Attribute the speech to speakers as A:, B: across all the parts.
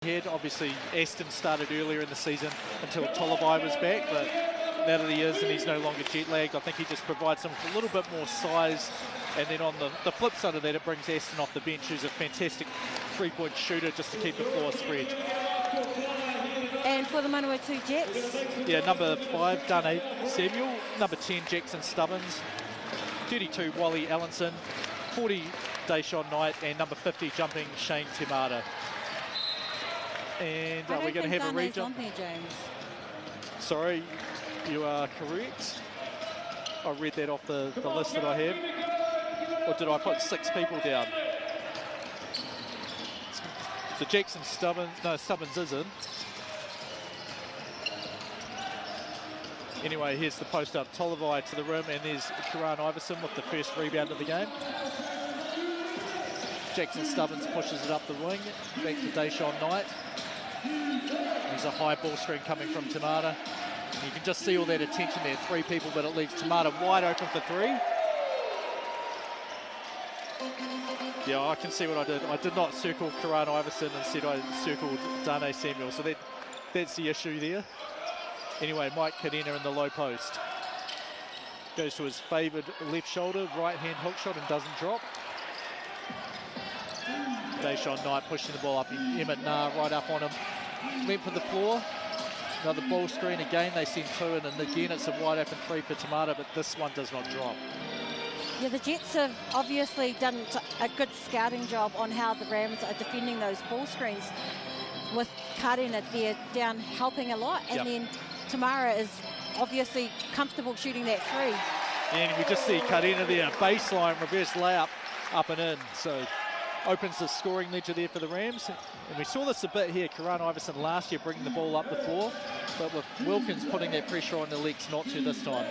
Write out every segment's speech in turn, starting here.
A: ahead. Obviously, Aston started earlier in the season until Tolivai was back, but now that he is and he's no longer jet lagged, I think he just provides them with a little bit more size. And then on the flip side of that, it brings Aston off the bench, who's a fantastic three-point shooter, just to keep the floor spread.
B: And for the Manawatu Jets?
A: Yeah, number 5, Dane Samuel. Number 10, Jackson Stubbins. 32, Wally Allenson. 40, Deshaun Knight. And number 50, jumping Shane Temata. And we're going to have a re-jump.
B: There, James.
A: Sorry, you are correct. I read that off the list that I have. Or did I put 6 people down? So Jackson Stubbins, no, Stubbins isn't. Anyway, here's the post up. Tolivai to the rim, and there's Karan Iverson with the first rebound of the game. Jackson Stubbins pushes it up the wing, back to Deshaun Knight. There's a high ball screen coming from Temata. And you can just see all that attention there. 3 people, but it leaves Temata wide open for 3. Yeah, I can see what I did. I did not circle Karan Iverson, instead I circled Dane Samuel. So that's the issue there. Anyway, Mike Kadena in the low post. Goes to his favoured left shoulder, right hand hook shot, and doesn't drop. Deshaun Knight pushing the ball up. Emmett Nah right up on him. Length of the floor. Another ball screen again. They send 2 in, and again it's a wide open 3 for Temata, but this one does not drop.
B: Yeah, the Jets have obviously done a good scouting job on how the Rams are defending those ball screens, with Karina there down helping a lot, and then Tamara is obviously comfortable shooting that 3.
A: And we just see Karina there, baseline reverse layup up and in. So opens the scoring ledger there for the Rams. And we saw this a bit here, Karan Iverson last year bringing the ball up the floor, but with Wilkins putting that pressure on the legs not to this time.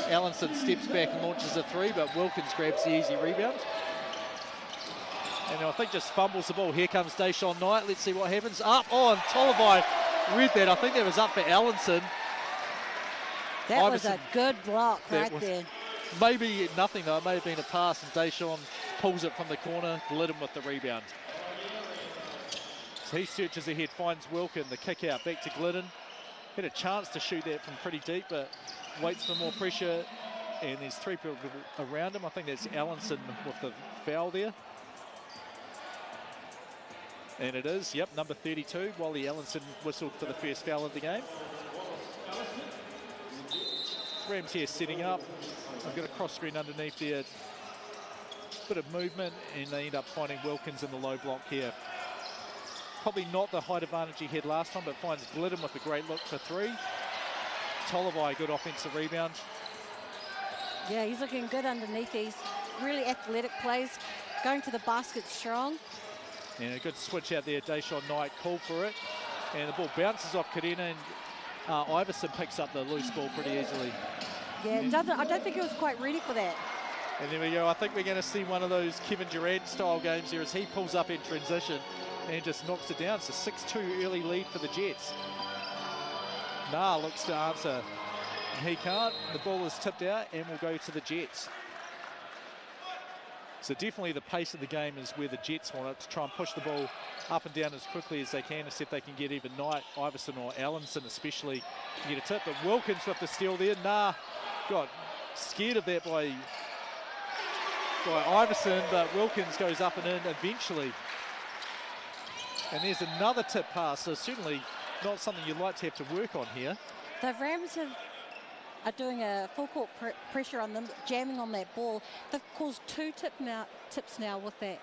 A: Allenson steps back and launches a 3, but Wilkins grabs the easy rebound. And I think just fumbles the ball. Here comes Deshaun Knight. Let's see what happens. Up on Tolivai. Read that. I think that was up for Allenson.
B: That
A: Iverson,
B: was a good block right there.
A: Maybe nothing though. It may have been a pass, and Deshaun pulls it from the corner, Glidden with the rebound. So he searches ahead, finds Wilkin, the kick out back to Glidden. Had a chance to shoot that from pretty deep, but waits for more pressure. And there's 3 people around him. I think that's Allenson with the foul there. And it is, yep, number 32, Wally Allenson whistled for the first foul of the game. Rams here setting up. I've got a cross screen underneath there. Bit of movement, and they end up finding Wilkins in the low block here. Probably not the height advantage he had last time, but finds Glidden with a great look for 3. Tolivai, good offensive rebound.
B: Yeah, he's looking good underneath. He's really athletic plays, going to the basket strong.
A: And a good switch out there. Deshaun Knight called for it. And the ball bounces off Kadena, and Iverson picks up the loose ball pretty easily.
B: Yeah, I don't think he was quite ready for that.
A: And there we go. I think we're going to see one of those Kevin Durant style games here as he pulls up in transition and just knocks it down. It's a 6-2 early lead for the Jets. Nah looks to answer. He can't. The ball is tipped out and will go to the Jets. So definitely the pace of the game is where the Jets want it, to try and push the ball up and down as quickly as they can, to see if they can get either Knight, Iverson or Allenson especially to get a tip. But Wilkins with the steal there. Nah got scared of that by Iverson, but Wilkins goes up and in eventually. And there's another tip pass, so certainly not something you'd like to have to work on here.
B: The Rams are doing a full court pressure on them, jamming on that ball. They've caused 2 tips now with that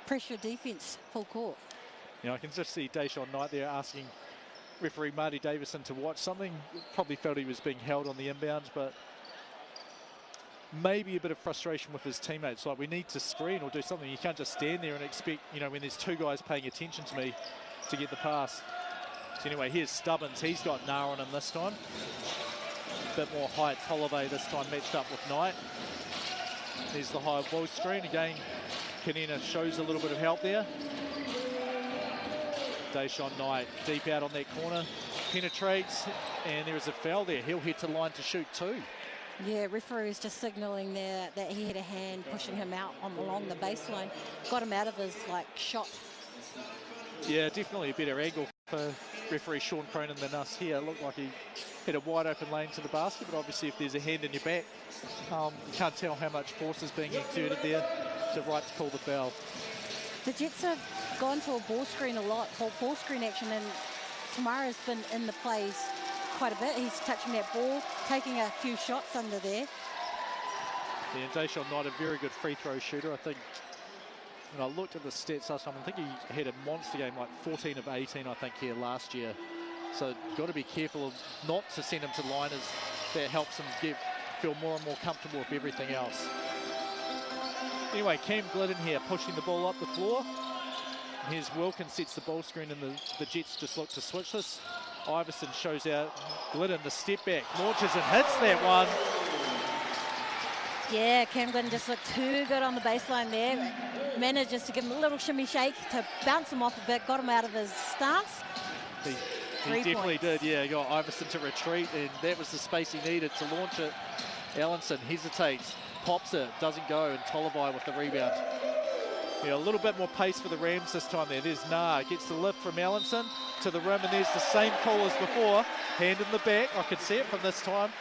B: pressure defense full court.
A: I can just see Deshaun Knight there asking referee Marty Davison to watch something. Probably felt he was being held on the inbounds, but maybe a bit of frustration with his teammates. Like, we need to screen or do something. You can't just stand there and expect, when there's 2 guys paying attention to me, to get the pass. So anyway, here's Stubbins. He's got Nah on him this time. Bit more height. Tolivai this time matched up with Knight. There's the high ball screen. Again, Kanena shows a little bit of help there. Deshaun Knight deep out on that corner. Penetrates, and there is a foul there. He'll head to the line to shoot 2.
B: Yeah, referee is just signalling there that he had a hand pushing him out along the baseline. Got him out of his shot.
A: Yeah, definitely a better angle for referee Sean Cronin than us here. Looked like he had a wide open lane to the basket, but obviously if there's a hand in your back, you can't tell how much force is being exerted there. So right to call the foul.
B: The Jets have gone to a ball screen a lot, ball screen action, and Tamara's been in the plays quite a bit. He's touching that ball, taking a few shots under there.
A: Yeah, and Deshaun Knight, a very good free throw shooter. I think when I looked at the stats last time, I think he had a monster game, like 14 of 18, I think, here last year. So you've got to be careful of not to send him to the line, as that helps him feel more and more comfortable with everything else. Anyway, Cam Glidden here pushing the ball up the floor. Here's Wilkins sets the ball screen, and the Jets just look to switch this. Iverson shows out Glidden, the step back, launches and hits that one.
B: Yeah, Cam Glidden just looked too good on the baseline there. Manages to give him a little shimmy shake to bounce him off a bit, got him out of his stance.
A: He definitely did, yeah. He got Iverson to retreat, and that was the space he needed to launch it. Allenson hesitates, pops it, doesn't go, and Tolivai with the rebound. Yeah, a little bit more pace for the Rams this time there. There's Nah, gets the lift from Allenson to the rim, and there's the same call as before. Hand in the back, I could see it from this time.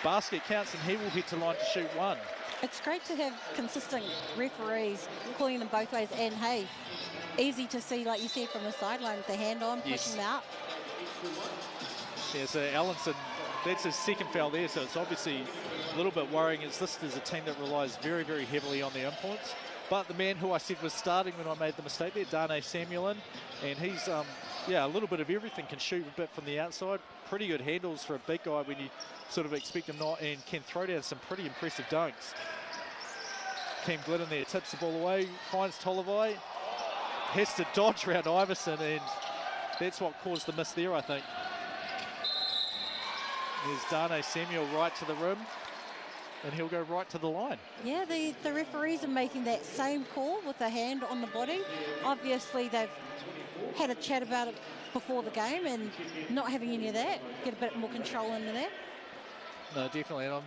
A: Basket counts, and he will hit to line to shoot one.
B: It's great to have consistent referees calling them both ways, and hey, easy to see, like you said, from the sideline with the hand on, pushing them out.
A: Yeah, so Allenson, that's his second foul there, so it's obviously a little bit worrying, as this is a team that relies very, very heavily on their endpoints. But the man who I said was starting when I made the mistake there, Darnay Samuelin, and he's, yeah, a little bit of everything, can shoot a bit from the outside. Pretty good handles for a big guy when you sort of expect him not, and can throw down some pretty impressive dunks. Cam Glidden there tips the ball away, finds Tolivai, has to dodge around Iverson, and that's what caused the miss there, I think. There's Darnay Samuel right to the rim, and he'll go right to the line. Yeah,
B: the referees are making that same call with the hand on the body. Obviously, they've had a chat about it before the game, and not having any of that, get a bit more control into that.
A: No, definitely, and I'm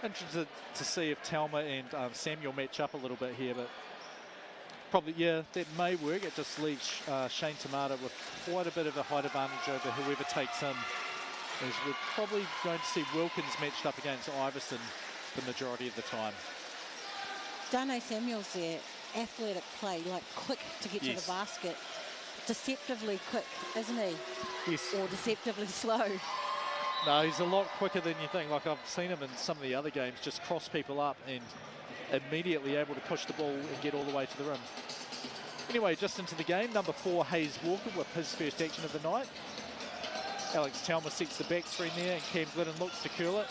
A: interested to see if Talma and Samuel match up a little bit here, but probably, yeah, that may work. It just leaves Shane Tamata with quite a bit of a height advantage over whoever takes him, as we're probably going to see Wilkins matched up against Iverson the majority of the time.
B: Darnay Samuel's there, athletic play, like quick to get to the basket. Deceptively quick, isn't he?
A: Yes.
B: Or deceptively slow.
A: No, he's a lot quicker than you think. Like, I've seen him in some of the other games just cross people up and immediately able to push the ball and get all the way to the rim. Anyway, just into the game, number 4, Hayes Walker, with his first action of the night. Alex Talma sets the back screen there, and Cam Glidden looks to curl it.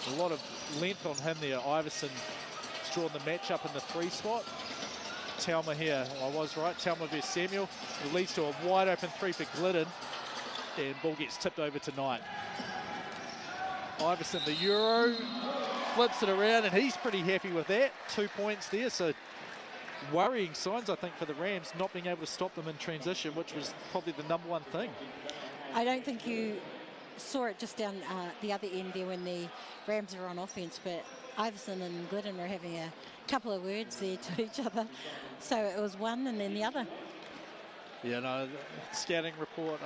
A: A lot of length on him there. Iverson's drawn the match up in the 3 spot. Talma here, I was right, Talma versus Samuel. It leads to a wide open 3 for Glidden, and ball gets tipped over to Knight. Iverson, the Euro, flips it around, and he's pretty happy with that. 2 points there, so worrying signs, I think, for the Rams, not being able to stop them in transition, which was probably the number one thing.
B: I don't think you saw it just down the other end there when the Rams are on offense, but Iverson and Glidden are having a couple of words there to each other. So it was one and then the other.
A: Yeah, no, scouting report,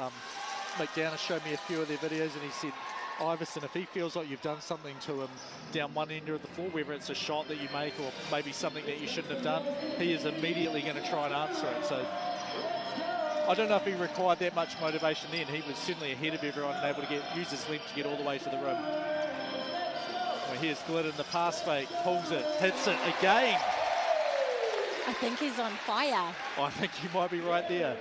A: McDonough showed me a few of their videos, and he said, Iverson, if he feels like you've done something to him down one end of the floor, whether it's a shot that you make or maybe something that you shouldn't have done, he is immediately going to try and answer it. So I don't know if he required that much motivation then. He was certainly ahead of everyone and able to use his length to get all the way to the rim. Well, here's Glidden, the pass fake, pulls it, hits it again.
B: I think he's on fire.
A: I think he might be right there.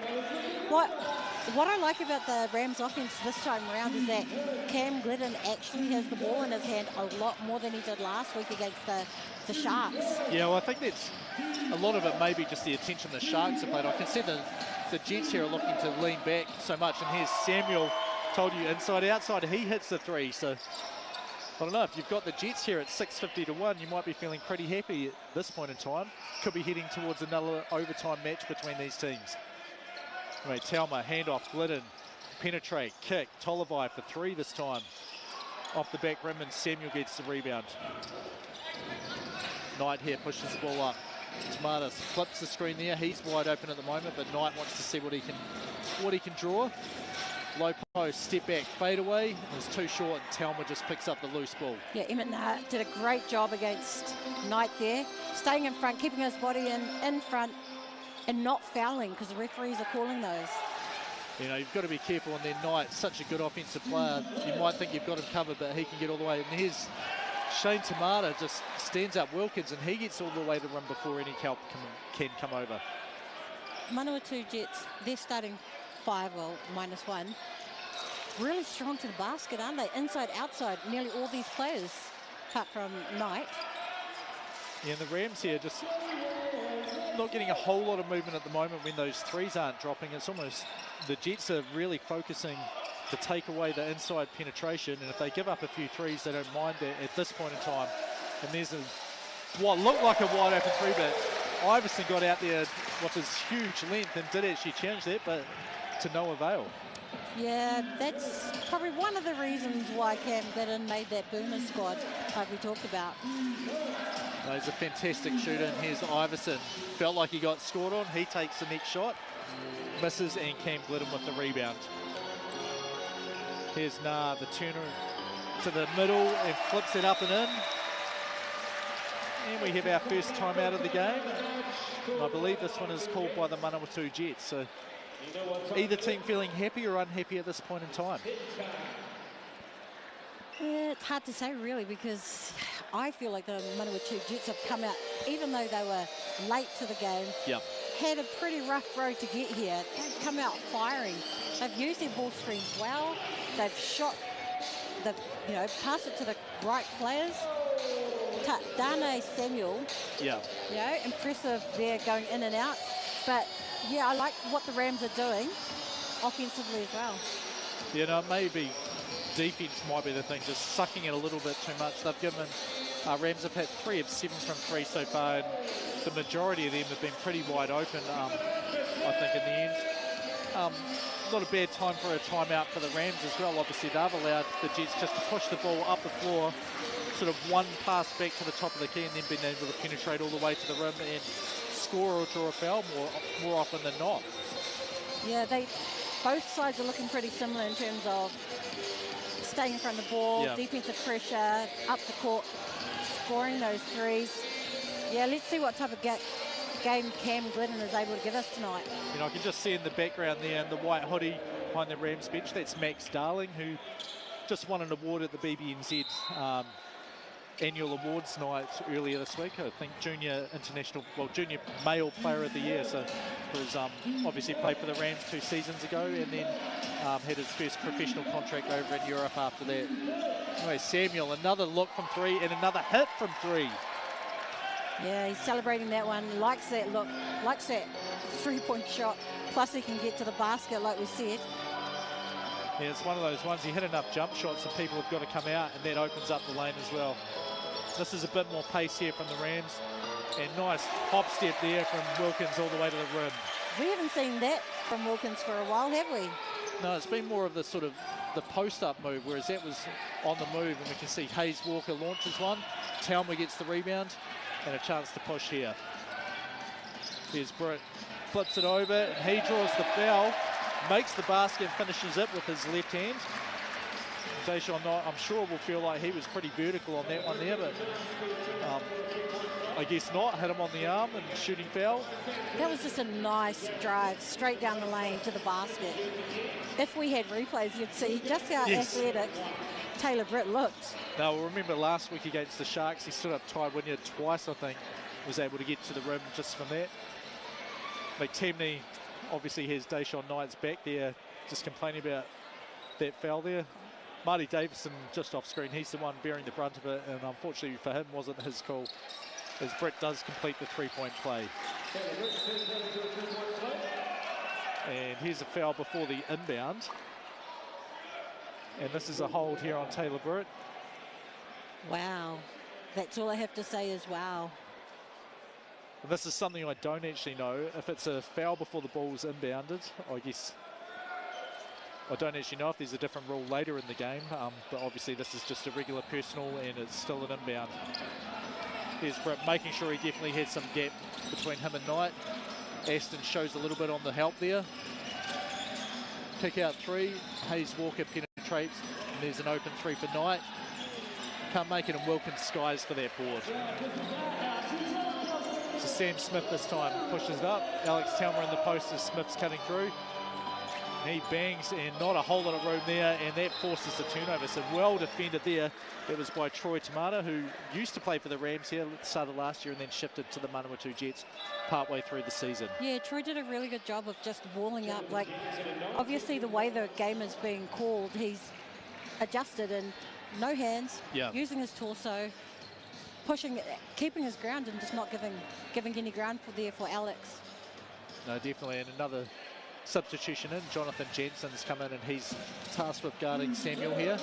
B: What I like about the Rams offense this time around is that Cam Glidden actually has the ball in his hand a lot more than he did last week against the Sharks.
A: Yeah, well, I think that's a lot of it may be just the attention the Sharks have played. I can see the Jets here are looking to lean back so much, and here's Samuel, told you inside outside, he hits the 3. So I don't know, if you've got the Jets here at 650 to 1, you might be feeling pretty happy at this point in time. Could be heading towards another overtime match between these teams. Anyway, Talma, handoff, Glidden, penetrate, kick, Tolivai for 3 this time. Off the back rim, and Samuel gets the rebound. Knight here pushes the ball up. Tamata flips the screen there. He's wide open at the moment, but Knight wants to see what he can draw. Low post, step back, fade away. It's too short, and Talma just picks up the loose ball.
B: Yeah, Emmett did a great job against Knight there, staying in front, keeping his body in front, and not fouling, because the referees are calling those.
A: You know, you've got to be careful on their Knight. Such a good offensive player. You might think you've got him covered, but he can get all the way. And here's Shane Tamata just stands up Wilkins, and he gets all the way to run before any help can come over.
B: Manawatu Jets, they're starting 5, well, -1. Really strong to the basket, aren't they? Inside, outside, nearly all these players, apart from Knight.
A: Yeah, and the Rams here just not getting a whole lot of movement at the moment when those threes aren't dropping. It's almost the Jets are really focusing to take away the inside penetration, and if they give up a few threes, they don't mind that at this point in time. And there's what looked like a wide open three, but Iverson got out there with his huge length and did actually challenge that, but to no avail.
B: Yeah, that's probably one of the reasons why Cam Glidden made that Boomer squad, like we talked about.
A: No, he's a fantastic shooter, and here's Iverson. Felt like he got scored on. He takes the next shot, misses, and Cam Glidden with the rebound. Here's the turner to the middle and flips it up and in. And we have our first time out of the game. And I believe this one is called by the Manawatu Jets. So either team feeling happy or unhappy at this point in time?
B: Yeah, it's hard to say really, because I feel like the Manawatu Jets have come out, even though they were late to the game, had a pretty rough road to get here. They've come out firing. They've used their ball screens well. They've shot passed it to the right players. Dane Samuel, impressive there, going in and out. But yeah, I like what the Rams are doing offensively as well.
A: You know, maybe defense might be the thing, just sucking it a little bit too much. They've given, Rams have had 3 of 7 from 3 so far, and the majority of them have been pretty wide open, I think, in the end. Not a bad time for a timeout for the Rams as well. Obviously, they've allowed the Jets just to push the ball up the floor, sort of one pass back to the top of the key, and then being able to penetrate all the way to the rim and score or draw a foul more often than not.
B: Yeah, both sides are looking pretty similar in terms of staying in front of the ball, defensive pressure, up the court, scoring those threes. Yeah, let's see what type of game Cam Glidden is able to give us tonight.
A: You know, I can just see in the background there, in the white hoodie behind the Rams bench, that's Max Darling, who just won an award at the BBNZ annual awards night earlier this week. I think junior male player of the year. So for his, obviously played for the Rams 2 seasons ago, and then had his first professional contract over in Europe after that. Anyway, Samuel, another look from 3 and another hit from 3.
B: Yeah, he's celebrating that one. Likes that look, likes that 3-point shot. Plus he can get to the basket, like we said.
A: Yeah, it's one of those ones, he hit enough jump shots and people have got to come out, and that opens up the lane as well. This is a bit more pace here from the Rams, and nice hop step there from Wilkins all the way to the rim.
B: We haven't seen that from Wilkins for a while, have we?
A: No, it's been more of the sort of the post-up move, whereas that was on the move, and we can see Hayes Walker launches one. Talma gets the rebound, and a chance to push here. Here's Britt, flips it over, and he draws the foul, makes the basket, finishes it with his left hand. Deshaun Knight, I'm sure, will feel like he was pretty vertical on that one there, but I guess not. Hit him on the arm and shooting foul.
B: That was just a nice drive straight down the lane to the basket. If we had replays, you'd see just how athletic Taylor Britt looked.
A: Now, remember last week against the Sharks, he stood up Ty Wynyard twice, I think, was able to get to the rim just from that. McTemney obviously has Deshaun Knight's back there, just complaining about that foul there. Marty Davison just off screen, he's the one bearing the brunt of it, and unfortunately for him wasn't his call, as Brett does complete the 3-point play. And here's a foul before the inbound. And this is a hold here on Taylor Britt.
B: Wow. That's all I have to say is wow.
A: And this is something I don't actually know. If it's a foul before the ball's inbounded, I guess I don't actually know if there's a different rule later in the game, but obviously this is just a regular personal and it's still an inbound. Here's Britt making sure he definitely had some gap between him and Knight. Aston shows a little bit on the help there. Kick out three. Hayes Walker penetrates, and there's an open three for Knight. Can't make it, and Wilkins skies for that board. So Sam Smith this time pushes it up. Alex Telmer in the post as Smith's cutting through. He bangs, and not a whole lot of room there, and that forces the turnover. So well defended there. It was by Troy Tamata, who used to play for the Rams here at the start of last year and then shifted to the Manawatu Jets partway through the season.
B: Yeah, Troy did a really good job of just walling up. Like, obviously the way the game is being called, he's adjusted and no hands, using his torso, pushing, keeping his ground and just not giving any ground for Alex.
A: No, definitely, and another substitution in. Jonathan Jensen's come in and he's tasked with guarding Samuel here.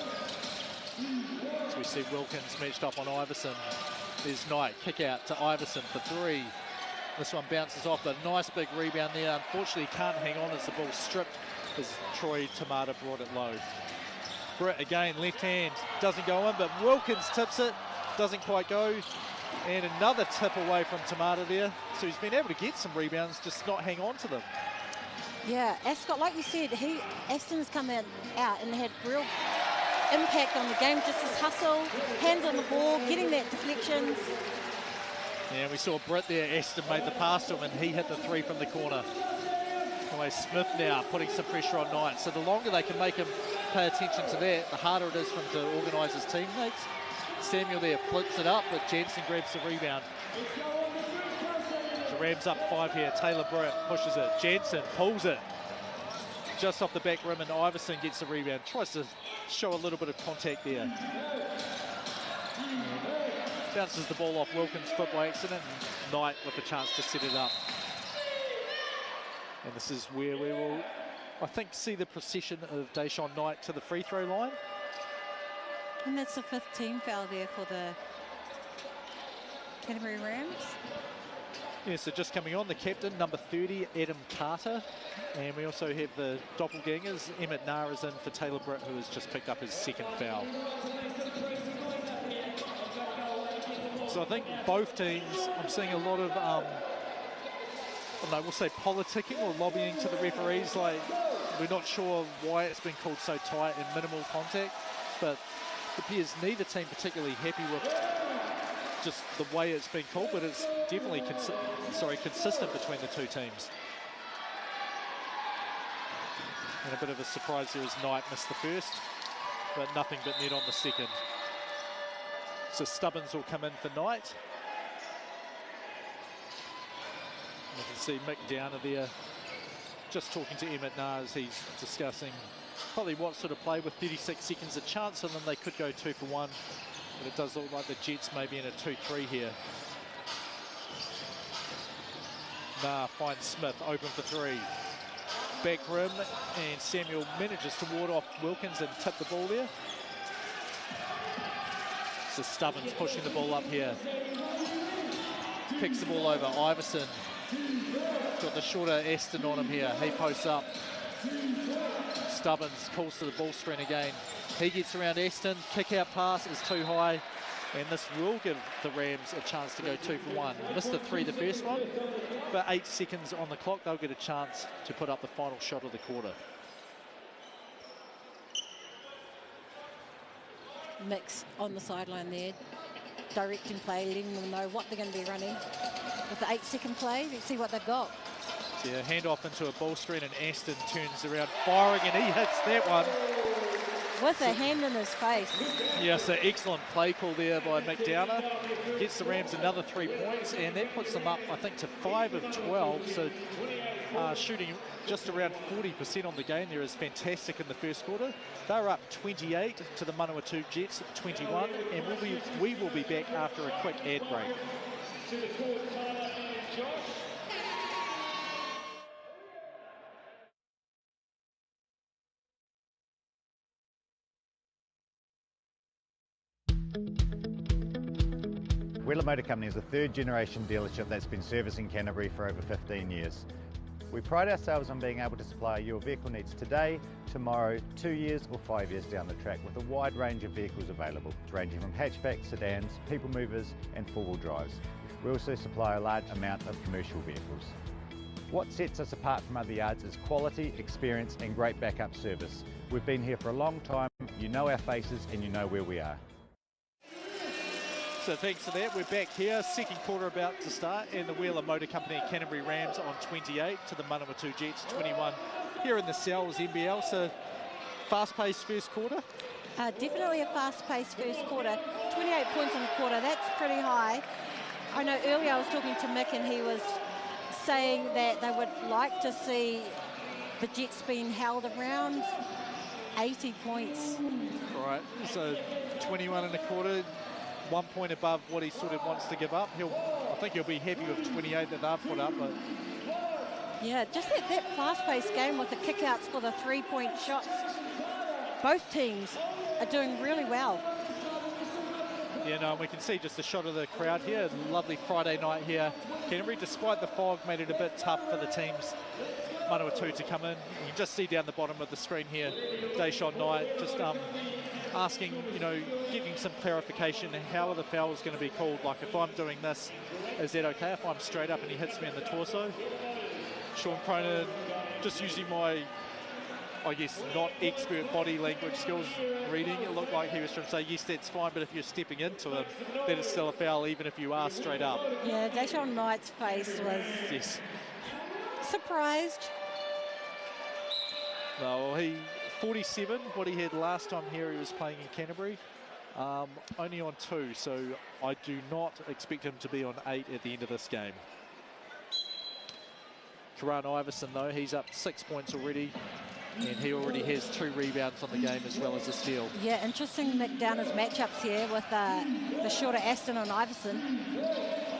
A: So we see Wilkins matched up on Iverson. There's Knight, kick out to Iverson for three. This one bounces off, but a nice big rebound there. Unfortunately, can't hang on as the ball stripped as Troy Tamata brought it low. Britt again, left hand, doesn't go in, but Wilkins tips it, doesn't quite go. And another tip away from Tamata there. So he's been able to get some rebounds, just not hang on to them.
B: Yeah, Ascot, like you said, Aston has come out and had real impact on the game. Just his hustle, hands on the ball, getting that deflections.
A: Yeah, we saw Britt there. Aston made the pass to him and he hit the three from the corner. Anyway, Smith now putting some pressure on Knight. So the longer they can make him pay attention to that, the harder it is for him to organise his teammates. Samuel there flips it up, but Janssen grabs the rebound. The Rams up 5 here. Taylor Britt pushes it. Janssen pulls it just off the back rim, and Iverson gets the rebound. Tries to show a little bit of contact there. And bounces the ball off Wilkins' foot by accident, and Knight with a chance to set it up. And this is where we will, I think, see the procession of Deshaun Knight to the free throw line.
B: And that's the 5th team foul there for the Canterbury Rams.
A: Yeah, so just coming on, the captain, number 30, Adam Carter. And we also have the doppelgangers. Emmett Nair is in for Taylor Britt, who has just picked up his 2nd foul. So I think both teams, I'm seeing a lot of, I don't know, we'll say politicking or lobbying to the referees. Like, we're not sure why it's been called so tight and minimal contact, but it appears neither team particularly happy with just the way it's been called, but it's definitely consistent between the two teams. And a bit of a surprise there as Knight missed the first, but nothing but net on the second. So Stubbins will come in for Knight. You can see Mick Downer there just talking to Emmett Nair as he's discussing probably what sort of play. With 36 seconds a chance, and then they could go 2 for 1. But it does look like the Jets may be in a 2-3 here. Nair finds Smith open for 3. Back rim, and Samuel manages to ward off Wilkins and tip the ball there. So Stubbins pushing the ball up here. Picks the ball over. Iverson got the shorter Aston on him here. He posts up. Stubbins calls to the ball screen again. He gets around Aston. Kick out pass is too high. And this will give the Rams a chance to go 2 for 1. Missed the 3 the first one, but 8 seconds on the clock. They'll get a chance to put up the final shot of the quarter.
B: Mix on the sideline there, directing play, letting them know what they're going to be running. With the 8-second play, let's see what they've got.
A: Yeah, hand off into a ball screen, and Aston turns around firing, and he hits that one.
B: With a hand in his face.
A: Yeah, so excellent play call there by Mick Downer. Gets the Rams another 3 points, and that puts them up, I think, to 5 of 12. So shooting just around 40% on the game there is fantastic in the first quarter. They're up 28 to the Manawatu Jets at 21, and we will be back after a quick ad break.
C: Wheeler Motor Company is a 3rd generation dealership that's been servicing Canterbury for over 15 years. We pride ourselves on being able to supply your vehicle needs today, tomorrow, 2 years or 5 years down the track with a wide range of vehicles available, ranging from hatchbacks, sedans, people movers and four-wheel drives. We also supply a large amount of commercial vehicles. What sets us apart from other yards is quality, experience and great backup service. We've been here for a long time, you know our faces and you know where we are.
A: So thanks for that. We're back here, second quarter about to start, and the Wheeler Motor Company Canterbury Rams on 28 to the Manawatu Jets 21 here in the Cells NBL. So fast-paced first quarter.
B: Definitely a fast-paced first quarter. 28 points in the quarter, that's pretty high. I know earlier I was talking to Mick and he was saying that they would like to see the Jets being held around 80 points.
A: All right, so 21 and a quarter. 1 point above what he sort of wants to give up. I think he'll be happy with 28 that they've put up. But
B: yeah, just that fast-paced game with the kick-outs for the three-point shots. Both teams are doing really well.
A: Yeah, no, we can see just a shot of the crowd here. Lovely Friday night here. Canterbury, despite the fog, made it a bit tough for the teams, Manawatu, to come in. You can just see down the bottom of the screen here, Deshaun Knight just asking, you know, getting some clarification. How are the fouls going to be called? Like, if I'm doing this, is that okay? If I'm straight up and he hits me in the torso? Sean Cronin, just using my, I guess, not expert body language skills reading, it looked like he was trying to say, yes, that's fine, but if you're stepping into him, that is still a foul, even if you are straight up.
B: Yeah, Deshaun Knight's face was surprised.
A: No, well, 47, what he had last time here he was playing in Canterbury, only on 2, so I do not expect him to be on 8 at the end of this game. Karan Iverson, though, he's up 6 points already, and he already has 2 rebounds on the game as well as a steal.
B: Yeah, interesting Mick Downer's matchups here with the shorter Aston and Iverson.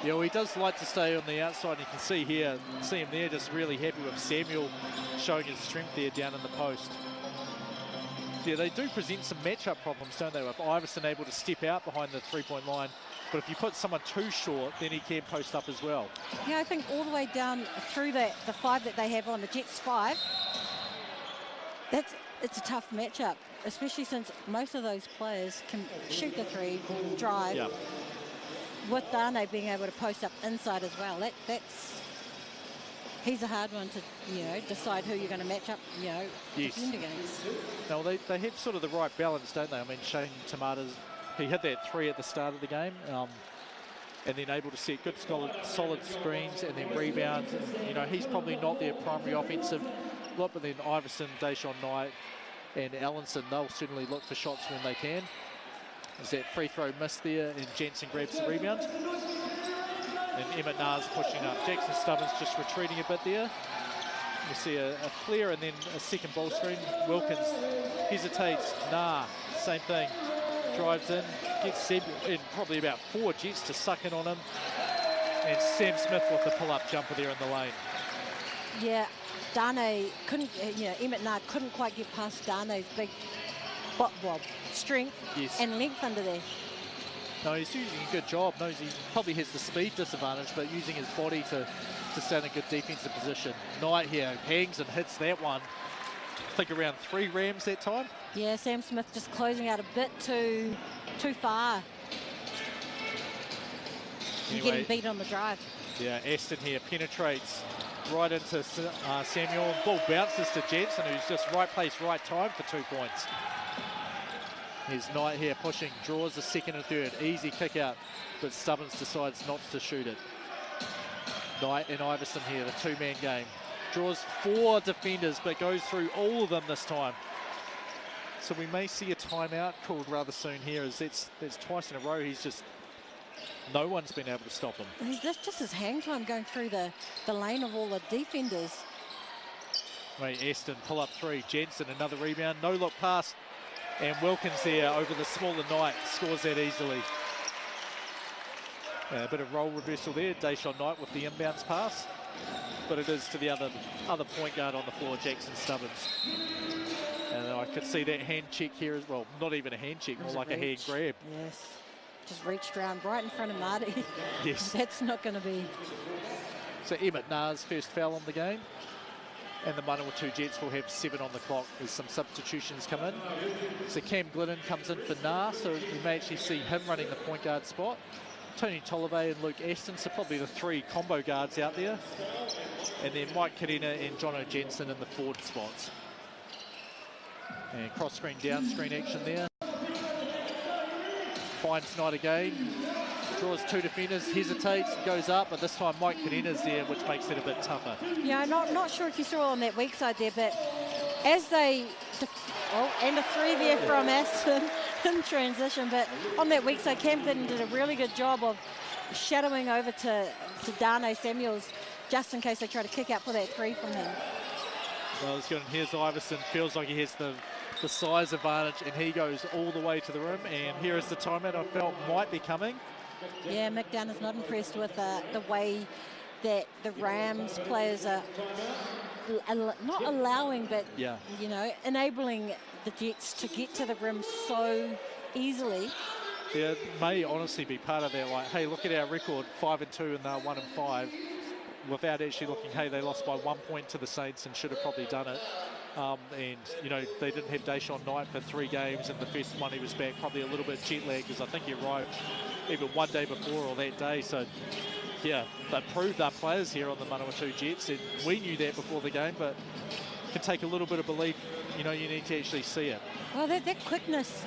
A: Yeah, well, he does like to stay on the outside. You can see here, see him there, just really happy with Samuel showing his strength there down in the post. Yeah, they do present some matchup problems, don't they, with Iverson able to step out behind the three-point line. But if you put someone too short, then he can post up as well.
B: Yeah, I think all the way down through the 5 that they have on the Jets 5, it's a tough matchup, especially since most of those players can shoot the 3, drive, with Dane being able to post up inside as well. He's a hard one to, you know, decide who you're going to match up, you know, defend against.
A: No, they have sort of the right balance, don't they? I mean, Shane Tamata's, he hit that 3 at the start of the game, and then able to set good, solid screens and then rebounds. And, you know, he's probably not their primary offensive look, but then Iverson, Deshaun Knight, and Allenson, they'll certainly look for shots when they can. There's that free throw miss there, and JANSSEN grabs the rebound. And Emmett Na's pushing up. Jackson Stubbins just retreating a bit there. You see a flare and then a second ball screen. Wilkins hesitates. Nah, same thing. Drives in, gets Samuel in, probably about 4 Jets to suck in on him. And Sam Smith with the pull-up jumper there in the lane.
B: Yeah, Dane couldn't, you know, Emmett Na couldn't quite get past Dane's big strength and length under there.
A: No, he's using a good job. Knows he probably has the speed disadvantage, but using his body to stay in a good defensive position. Knight here hangs and hits that one. I think around 3 Rams that time.
B: Yeah, Sam Smith just closing out a bit too far. Anyway, getting beat on the drive.
A: Yeah, Aston here penetrates right into Samuel. Ball bounces to JANSSEN, who's just right place, right time for 2 points. Here's Knight here pushing, draws the second and third. Easy kick out, but Stubbins decides not to shoot it. Knight and Iverson here, the 2-man game. Draws 4 defenders, but goes through all of them this time. So we may see a timeout called rather soon here, as that's twice in a row. He's just, no one's been able to stop him.
B: That's just his hang time going through the lane of all the defenders.
A: Right, Aston pull up 3. JANSSEN another rebound, no look pass. And Wilkins there over the smaller Knight scores that easily. A bit of role reversal there. Deshaun Knight with the inbounds pass. But it is to the other point guard on the floor, Jackson Stubbins. And I could see that hand check here as well. Not even a hand check, more like a hand grab.
B: Yes. Just reached around right in front of Marty.
A: Yes.
B: That's not going to be.
A: So Emmett Na's first foul on the game. And the Manawatu Jets will have 7 on the clock as some substitutions come in. So Cam Glidden comes in for Nah, so you may actually see him running the point guard spot. Tony Tolliver and Luke Aston, so probably the 3 combo guards out there. And then Mike Karina and Jono Janssen in the forward spots. And cross screen, down screen action there. Finds Knight again. Draws 2 defenders, hesitates, goes up, but this time Mike Karina's there, which makes it a bit tougher.
B: Yeah, I'm not sure if you saw on that weak side there, but as they... and a 3 there from Aston in transition, but on that weak side, Cam Glidden did a really good job of shadowing over to Darnay Samuels, just in case they try to kick out for that 3 from him.
A: Well, it's good. And here's Iverson, feels like he has the size advantage, and he goes all the way to the rim, and here is the timeout I felt might be coming.
B: Yeah, Mick Dunn is not impressed with the way that the Rams players are not allowing, but,
A: yeah,
B: you know, enabling the Jets to get to the rim so easily.
A: Yeah, it may honestly be part of that, like, hey, look at our record, 5-2 and they're 1-5, without actually looking, hey, they lost by 1 point to the Saints and should have probably done it. And, you know, they didn't have Deshaun Knight for 3 games, and the first one he was back probably a little bit jet lagged, because I think he arrived either one day before or that day. So, yeah, they proved their players here on the Manawatu Jets, and we knew that before the game, but it can take a little bit of belief. You know, you need to actually see it.
B: Well, that quickness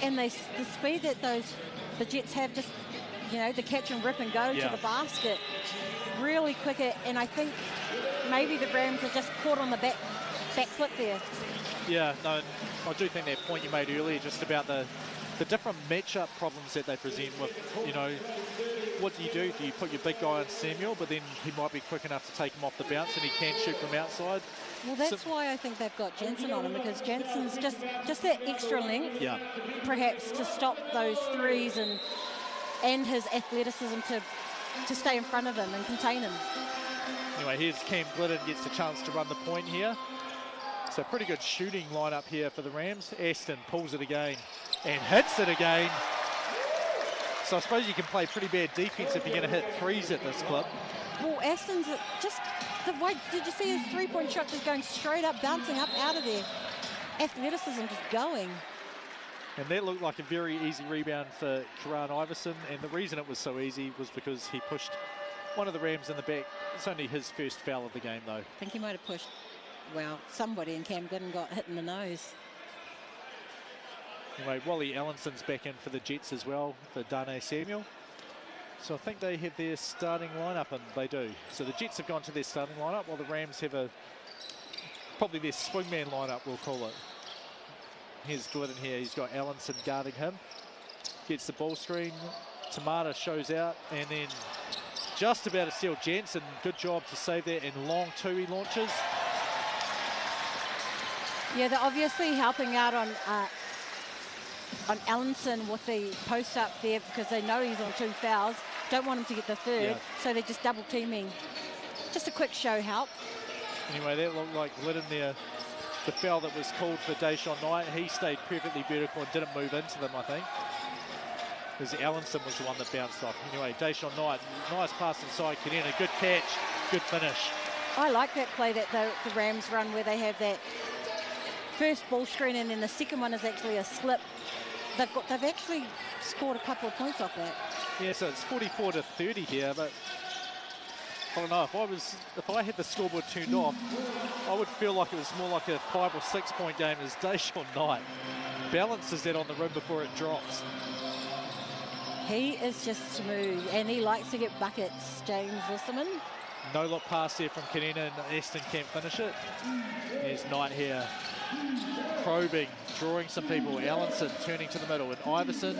B: and the speed that the Jets have, just, you know, the catch and rip and go to the basket, really quick. And I think maybe the Rams are just caught on the back foot there. Yeah,
A: no, I do think that point you made earlier, just about the different matchup problems that they present with, you know, what do? Do you put your big guy on Samuel, but then he might be quick enough to take him off the bounce and he can shoot from outside?
B: Well, that's why I think they've got JANSSEN on him, because JANSSEN's just that extra length, perhaps, to stop those threes, and his athleticism to stay in front of him and contain him.
A: Anyway, here's Cam Glidden, gets the chance to run the point here. So pretty good shooting lineup here for the Rams. Aston pulls it again and hits it again. So I suppose you can play pretty bad defense if you're going to hit 3s at this clip.
B: Well, Aston's just the way, did you see his 3-point shot just going straight up, bouncing up out of there? Athleticism just going.
A: And that looked like a very easy rebound for Karan Iverson. And the reason it was so easy was because he pushed one of the Rams in the back. It's only his first foul of the game, though.
B: I think he might have pushed, well, somebody, and Cam Glidden got hit in the nose.
A: Anyway, Wally Allenson's back in for the Jets as well, for Darnay Samuel. So I think they have their starting lineup, and they do. So the Jets have gone to their starting lineup, while the Rams have probably their swingman lineup, we'll call it. Here's Glidden here, he's got Allenson guarding him. Gets the ball screen, Tamata shows out, and then just about to steal JANSSEN. Good job to save that, and long 2 he launches.
B: Yeah, they're obviously helping out on Allenson with the post up there, because they know he's on 2 fouls. Don't want him to get the 3rd, so they're just double teaming. Just a quick show help.
A: Anyway, that looked like Glidden there. The foul that was called for Deshaun Knight, he stayed perfectly vertical and didn't move into them, I think. Because Allenson was the one that bounced off. Anyway, Deshaun Knight, nice pass inside, Kenina, good catch, good finish.
B: I like that play that the Rams run, where they have that first ball screen, and then the second one is actually a slip. They've actually scored a couple of points off that.
A: Yeah, so it's 44-30 here, but I don't know, if I had the scoreboard turned off, I would feel like it was more like a 5 or 6 point game, as Deshaun Knight balances that on the rim before it drops.
B: He is just smooth, and he likes to get buckets, James Lisserman.
A: No look pass there from Kenina, and Aston can't finish it. There's Knight here, probing, drawing some people. Allenson turning to the middle, and Iverson,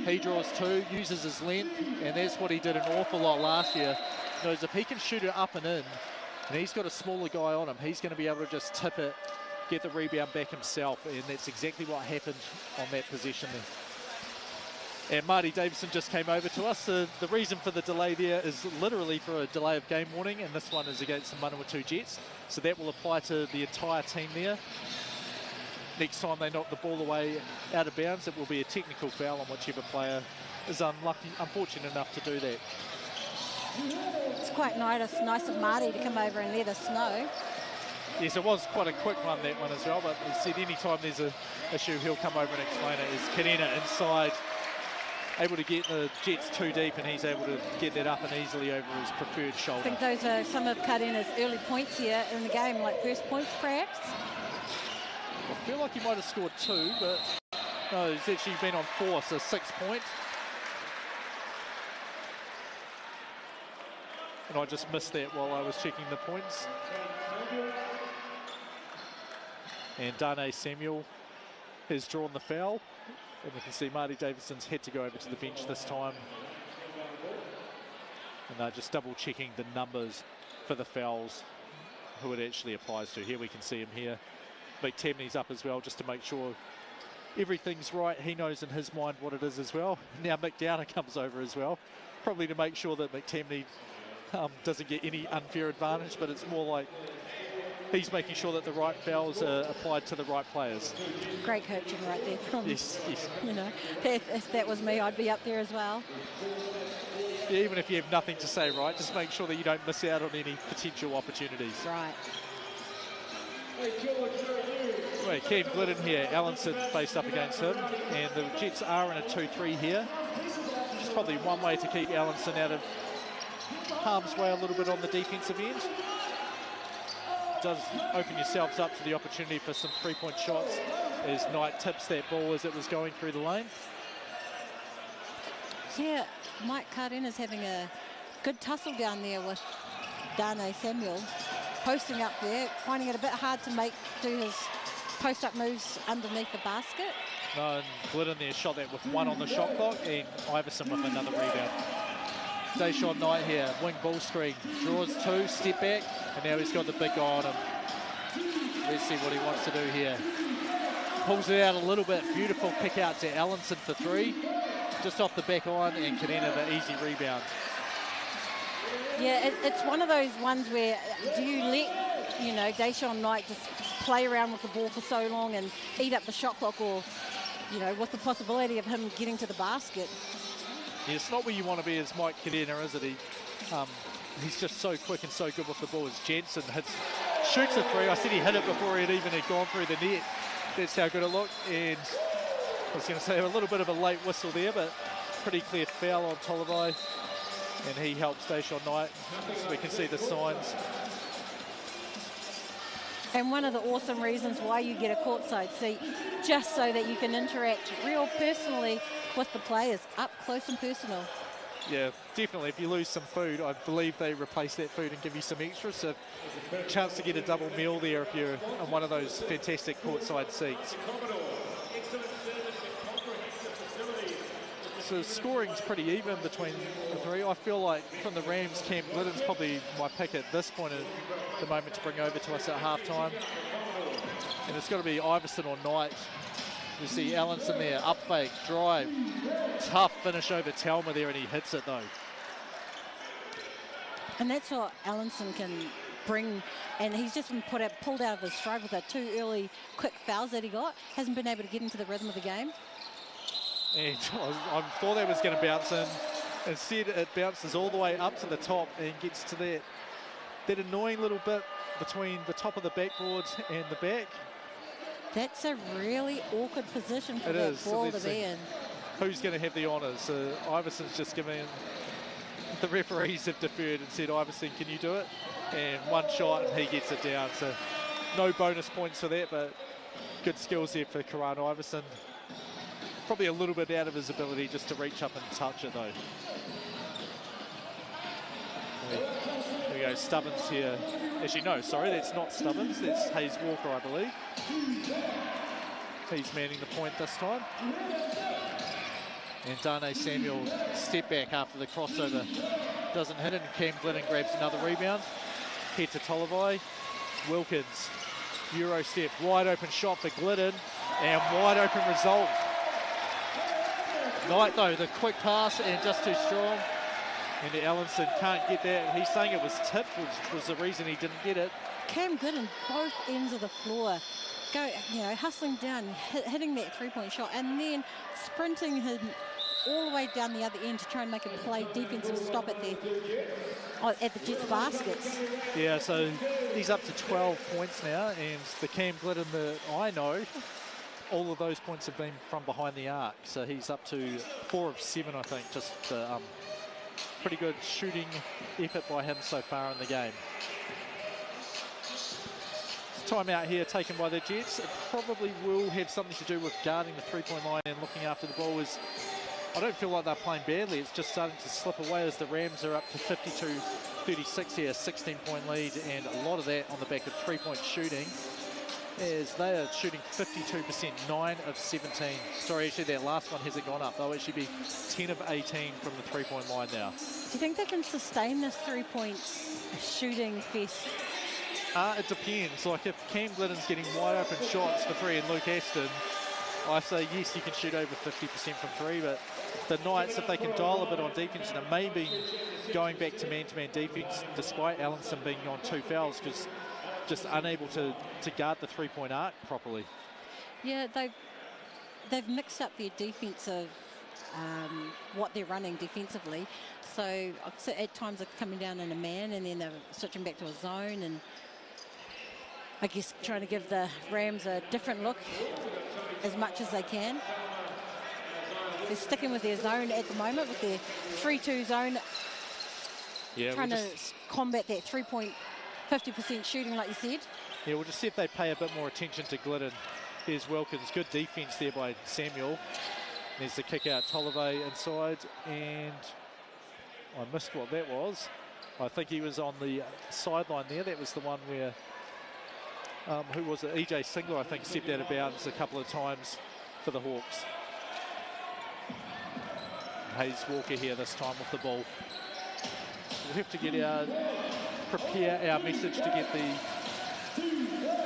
A: he draws 2, uses his length, and that's what he did an awful lot last year. Knows if he can shoot it up and in, and he's got a smaller guy on him, he's going to be able to just tip it, get the rebound back himself, and that's exactly what happened on that possession there. And Marty Davison just came over to us. The reason for the delay there is literally for a delay of game warning, and this one is against the Manawatu Jets. So that will apply to the entire team there. Next time they knock the ball away out of bounds, it will be a technical foul on whichever player is unfortunate enough to do that.
B: It's quite nice of Marty to come over and let us know.
A: Yes, it was quite a quick one, that one as well, but he said any time there's an issue, he'll come over and explain it. Is Kadena inside, able to get the Jets too deep, and he's able to get that up and easily over his preferred shoulder.
B: I think those are some of Kadena's early points here in the game, like first points perhaps.
A: I feel like he might have scored 2, but no, he's actually been on 4, so 6 points. And I just missed that while I was checking the points. And Darnay Samuel has drawn the foul. And we can see Marty Davidson's had to go over to the bench this time. And they're just double checking the numbers for the fouls, who it actually applies to. Here we can see him here. McTemney's up as well, just to make sure everything's right. He knows in his mind what it is as well. Now Mick Downer comes over as well, probably to make sure that McTemney doesn't get any unfair advantage, but it's more like he's making sure that the right fouls are applied to the right players.
B: Great coaching right there from,
A: yes.
B: You know, if that was me, I'd be up there as well.
A: Yeah, even if you have nothing to say, right, just make sure that you don't miss out on any potential opportunities.
B: Right.
A: Well, Cam Glidden here, Allenson faced up against him, and the Jets are in a 2-3 here. Just probably one way to keep Allenson out of harm's way a little bit on the defensive end. Does open yourselves up to the opportunity for some three-point shots as Knight tips that ball as it was going through the lane.
B: Yeah, Mike Karena's having a good tussle down there with Darnay Samuel, posting up there, finding it a bit hard to do his post-up moves underneath the basket.
A: No, and Glidden there shot that with 1 on the shot clock, and Iverson with another rebound. Deshaun Knight here, wing ball screen, draws 2, step back, and now he's got the big guy on him. Let's see what he wants to do here. Pulls it out a little bit, beautiful kick out to Allenson for 3, just off the back iron, and Kadena the easy rebound.
B: Yeah, it's one of those ones where do you let, you know, Deshaun Knight just play around with the ball for so long and eat up the shot clock, or, you know, with the possibility of him getting to the basket.
A: Yeah, it's not where you want to be as Mike Kadena, is it? He's just so quick and so good with the ball as JANSSEN shoots a 3. I said he hit it before it even had gone through the net. That's how good it looked. And I was going to say a little bit of a late whistle there, but pretty clear foul on Tolivai. And he helps Deshaun Knight, so we can see the signs.
B: And one of the awesome reasons why you get a courtside seat, just so that you can interact real personally with the players, up close and personal.
A: Yeah, definitely. If you lose some food, I believe they replace that food and give you some extra. So chance to get a double meal there if you're on one of those fantastic courtside seats. So scoring's pretty even between the 3. I feel like from the Rams, Cam Glidden's probably my pick at this point at the moment to bring over to us at halftime. And it's got to be Iverson or Knight. You see Allenson there, up fake, drive. Tough finish over Telma there, and he hits it though.
B: And that's what Allenson can bring, and he's just been pulled out of his stride with that 2 early quick fouls that he got. Hasn't been able to get into the rhythm of the game.
A: And I thought that was going to bounce in. Instead, it bounces all the way up to the top and gets to that annoying little bit between the top of the backboard and the back.
B: That's a really awkward position for the ball to be in.
A: Who's going to have the honours? Iverson's just given, the referees have deferred and said, Iverson, can you do it? And 1 shot and he gets it down. So no bonus points for that, but good skills there for Karan Iverson. Probably a little bit out of his ability just to reach up and touch it though. There we go, Stubbins here. Actually, no, sorry, that's not Stubbins. That's Hayes Walker, I believe. He's manning the point this time. And Darnay Samuel step back after the crossover. Doesn't hit it, and Cam Glidden grabs another rebound. Head to Tolivai. Wilkins, Euro step, wide open shot for Glidden, and wide open result. Knight though, the quick pass and just too strong. And Allenson can't get that. He's saying it was tipped, which was the reason he didn't get it.
B: Cam Glidden, both ends of the floor, hustling down, hitting that 3-point shot, and then sprinting him all the way down the other end to try and make a play defensive stop at the Jets baskets.
A: Yeah, so he's up to 12 points now, and the Cam Glidden that I know, all of those points have been from behind the arc. So he's up to 4 of 7, I think. Just pretty good shooting effort by him so far in the game. Timeout here taken by the Jets. It probably will have something to do with guarding the three-point line and looking after the ball. I don't feel like they're playing badly. It's just starting to slip away as the Rams are up to 52-36 here, 16-point lead, and a lot of that on the back of three-point shooting, as they are shooting 52%, 9 of 17. Sorry, actually that last one hasn't gone up. They'll actually be 10 of 18 from the three-point line now.
B: Do you think they can sustain this three-point shooting fest?
A: It depends. Like if Cam Glidden's getting wide open shots for 3 and Luke Aston, I say yes, you can shoot over 50% from 3, but the Knights, if they can dial a bit on defense, and it may be going back to man-to-man defense despite Allenson being on 2 fouls, because just unable to guard the three-point arc properly. Yeah,
B: they've mixed up their defensive, what they're running defensively. So at times they're coming down in a man, and then they're switching back to a zone, and I guess trying to give the Rams a different look as much as they can. They're sticking with their zone at the moment, with their 3-2 zone. Yeah, trying to combat that three-point 50% shooting, like you said.
A: Yeah, we'll just see if they pay a bit more attention to Glidden. Here's Wilkins. Good defense there by Samuel. There's the kick out, Tolliver inside, and I missed what that was. I think he was on the sideline there. That was the one where, who was it? EJ Singler, I think, stepped out of bounds a couple of times for the Hawks. Hayes Walker here this time with the ball. We'll have to get prepare our message to get the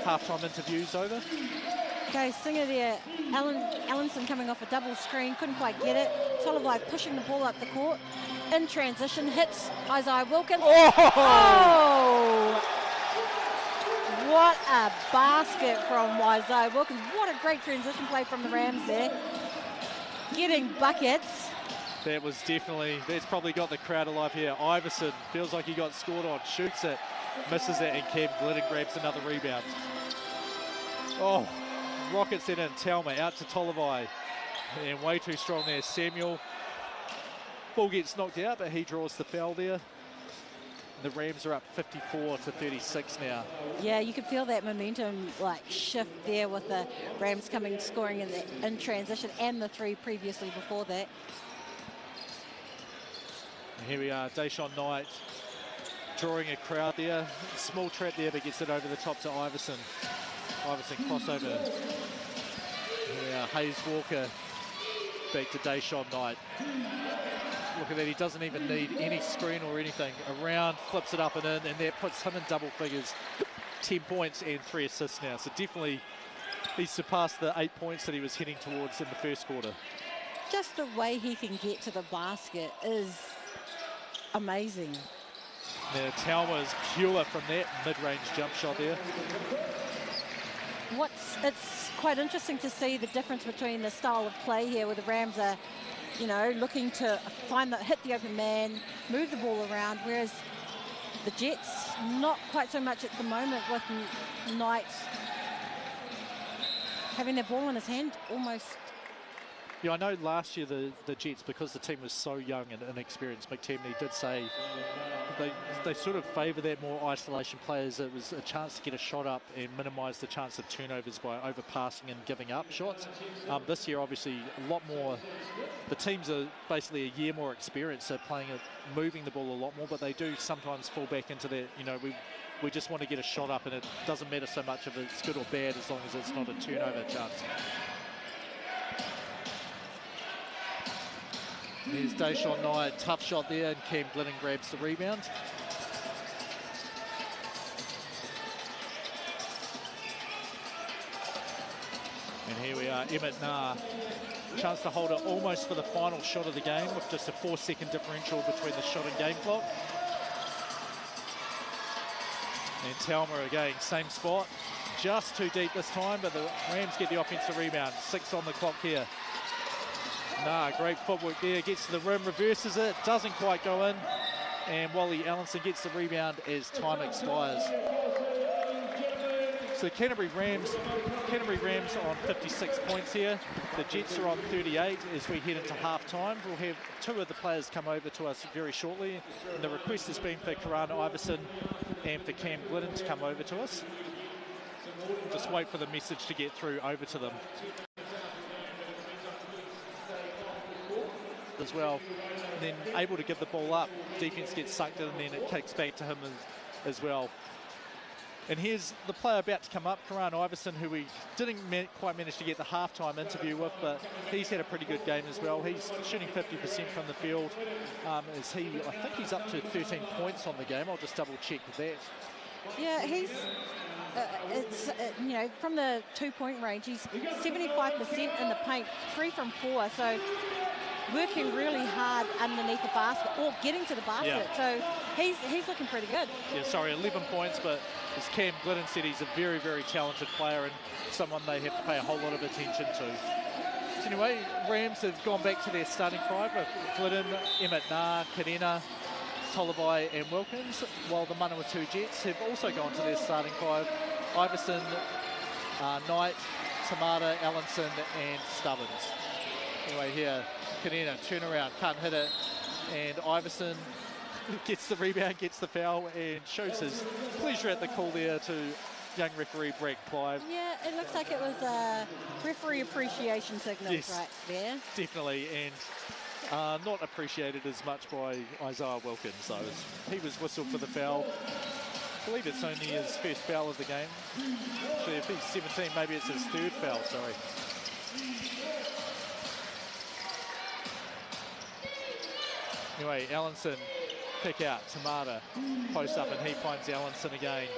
A: halftime interviews over.
B: Okay, Singer there. Allenson coming off a double screen, couldn't quite get it. Tolliver pushing the ball up the court. In transition, hits Isaiah Wilkins. Oh! What a basket from Isaiah Wilkins. What a great transition play from the Rams there. Getting buckets.
A: That was definitely, that's probably got the crowd alive here. Iverson feels like he got scored on, shoots it, misses it, and Cam Glidden grabs another rebound. Oh, rockets it in. Talma out to Tolliver, and way too strong there. Samuel, ball gets knocked out, but he draws the foul there. The Rams are up 54-36 now.
B: Yeah, you can feel that momentum like shift there with the Rams scoring in transition, and the 3 previously before that.
A: And here we are, Deshaun Knight drawing a crowd there. Small trap there, but gets it over the top to Iverson. Iverson crossover. Here we are, Hayes Walker back to Deshaun Knight. Look at that, he doesn't even need any screen or anything. Around, flips it up and in, and that puts him in double figures. 10 points and 3 assists now. So definitely he's surpassed the 8 points that he was heading towards in the first quarter.
B: Just the way he can get to the basket is amazing.
A: Now Talma is pure from that mid-range jump shot there.
B: It's quite interesting to see the difference between the style of play here, where the Rams are, you know, looking to hit the open man, move the ball around, whereas the Jets not quite so much at the moment, with Knight having the ball in his hand almost.
A: Yeah, I know last year the Jets, because the team was so young and inexperienced, McTemney did say they sort of favour that more isolation players. It was a chance to get a shot up and minimise the chance of turnovers by overpassing and giving up shots. This year, obviously, a lot more. The teams are basically a year more experienced, so playing it, moving the ball a lot more, but they do sometimes fall back into that, you know, we just want to get a shot up, and it doesn't matter so much if it's good or bad as long as it's not a turnover chance. Here's Deshaun Knight, tough shot there, and Cam Glidden grabs the rebound. And here we are, Emmett Nah. Chance to hold it almost for the final shot of the game, with just a 4-second differential between the shot and game clock. And Talma again, same spot. Just too deep this time, but the Rams get the offensive rebound. 6 on the clock here. Nah, great footwork there. Gets to the rim, reverses it, doesn't quite go in. And Wally Allenson gets the rebound as time expires. So Canterbury Rams on 56 points here. The Jets are on 38 as we head into half-time. We'll have two of the players come over to us very shortly. And the request has been for Karan Iverson and for Cam Glidden to come over to us. We'll just wait for the message to get through over to them as well. And then able to give the ball up. Defense gets sucked in and then it kicks back to him as well. And here's the player about to come up, Karan Iverson, who we didn't quite manage to get the halftime interview with, but he's had a pretty good game as well. He's shooting 50% from the field. I think he's up to 13 points on the game. I'll just double check that.
B: Yeah, he's, you know, from the 2-point range, he's 75% in the paint, 3 from 4. So working really hard underneath the basket or getting to the basket. Yeah. So he's looking pretty good. Yeah,
A: sorry, 11 points, but as Cam Glidden said, he's a very, very talented player and someone they have to pay a whole lot of attention to. So anyway, Rams have gone back to their starting five with Glidden, Emmett Nah, Kadena, Tolivai and Wilkins, while the Manawatu Jets have also gone to their starting five. Iverson, Knight, Tamata, Allenson and Stubbins. Anyway, here, Kadena, turnaround, can't hit it, and Iverson gets the rebound, gets the foul, and shows his pleasure at the call there to young referee Brad Clive.
B: Yeah, it looks like it was a referee appreciation signal right there.
A: Definitely, and not appreciated as much by Isaiah Wilkins. So he was whistled for the foul. I believe it's only his first foul of the game. Actually, if he's 17, maybe it's his third foul, sorry. Anyway, Allenson, pick out, Tamata, post up, and he finds Allenson again.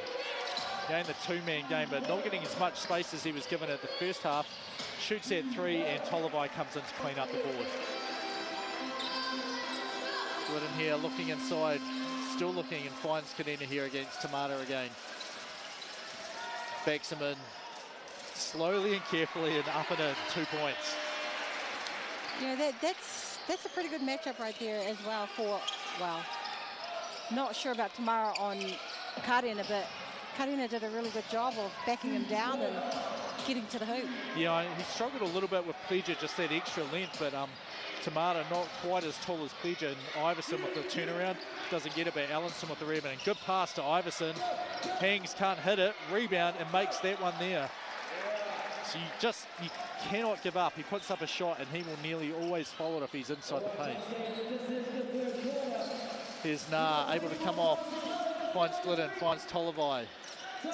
A: Again, the two-man game, but not getting as much space as he was given at the first half. Shoots at 3, and Tolivai comes in to clean up the board. Glidden here, looking inside, still looking, and finds Kadena here against Tamata again. Backs him in, slowly and carefully, and up and in, 2 points.
B: Yeah, that's a pretty good matchup right there as well for, well, not sure about Tamara on Kadena, but Kadena did a really good job of backing him down and getting to the hoop. Yeah,
A: he struggled a little bit with Pleasure, just that extra length, but Tamata not quite as tall as Pleasure, and Iverson with the turnaround doesn't get it, but Allenson with the rebound. And good pass to Iverson, hangs, can't hit it, rebound, and makes that one there. So you cannot give up. He puts up a shot and he will nearly always follow it if he's inside the paint. Here's Nah, able to come off, finds Glidden, finds Tolivai.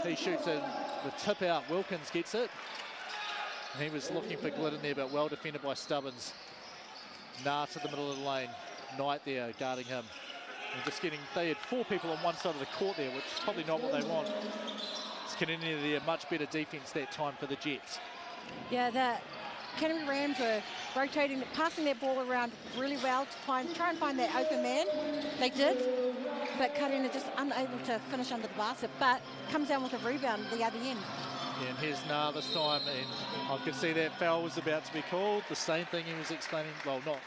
A: He shoots in, the tip out, Wilkins gets it. And he was looking for Glidden there, but well defended by Stubbins. Nah to the middle of the lane, Knight there guarding him. And just getting, they had 4 people on one side of the court there, which is probably not what they want. Canterbury there, much better defense that time for the Jets.
B: Yeah, the Canterbury Rams were rotating, passing that ball around really well to try and find that open man. They did, but Kadena just unable to finish under the basket, but comes down with a rebound at the other end.
A: Yeah, and here's Nah this time, and I could see that foul was about to be called. The same thing he was explaining, well, not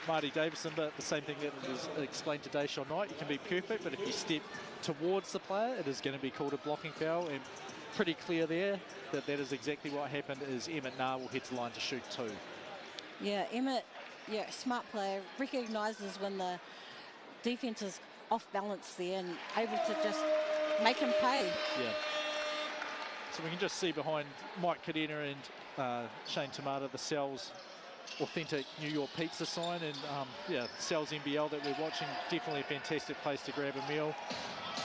A: Marty Davison, but the same thing that was explained to Dayshawn Knight. You can be perfect, but if you step towards the player, it is going to be called a blocking foul, and pretty clear there that that is exactly what happened. Is Emmett Nah will head to the line to shoot 2.
B: Yeah, Emmett, yeah, smart player, recognises when the defense is off balance there and able to just make him pay.
A: Yeah. So we can just see behind Mike Kadena and Shane Tamata the Cells authentic New York pizza sign, and yeah, Cells NBL that we're watching, definitely a fantastic place to grab a meal.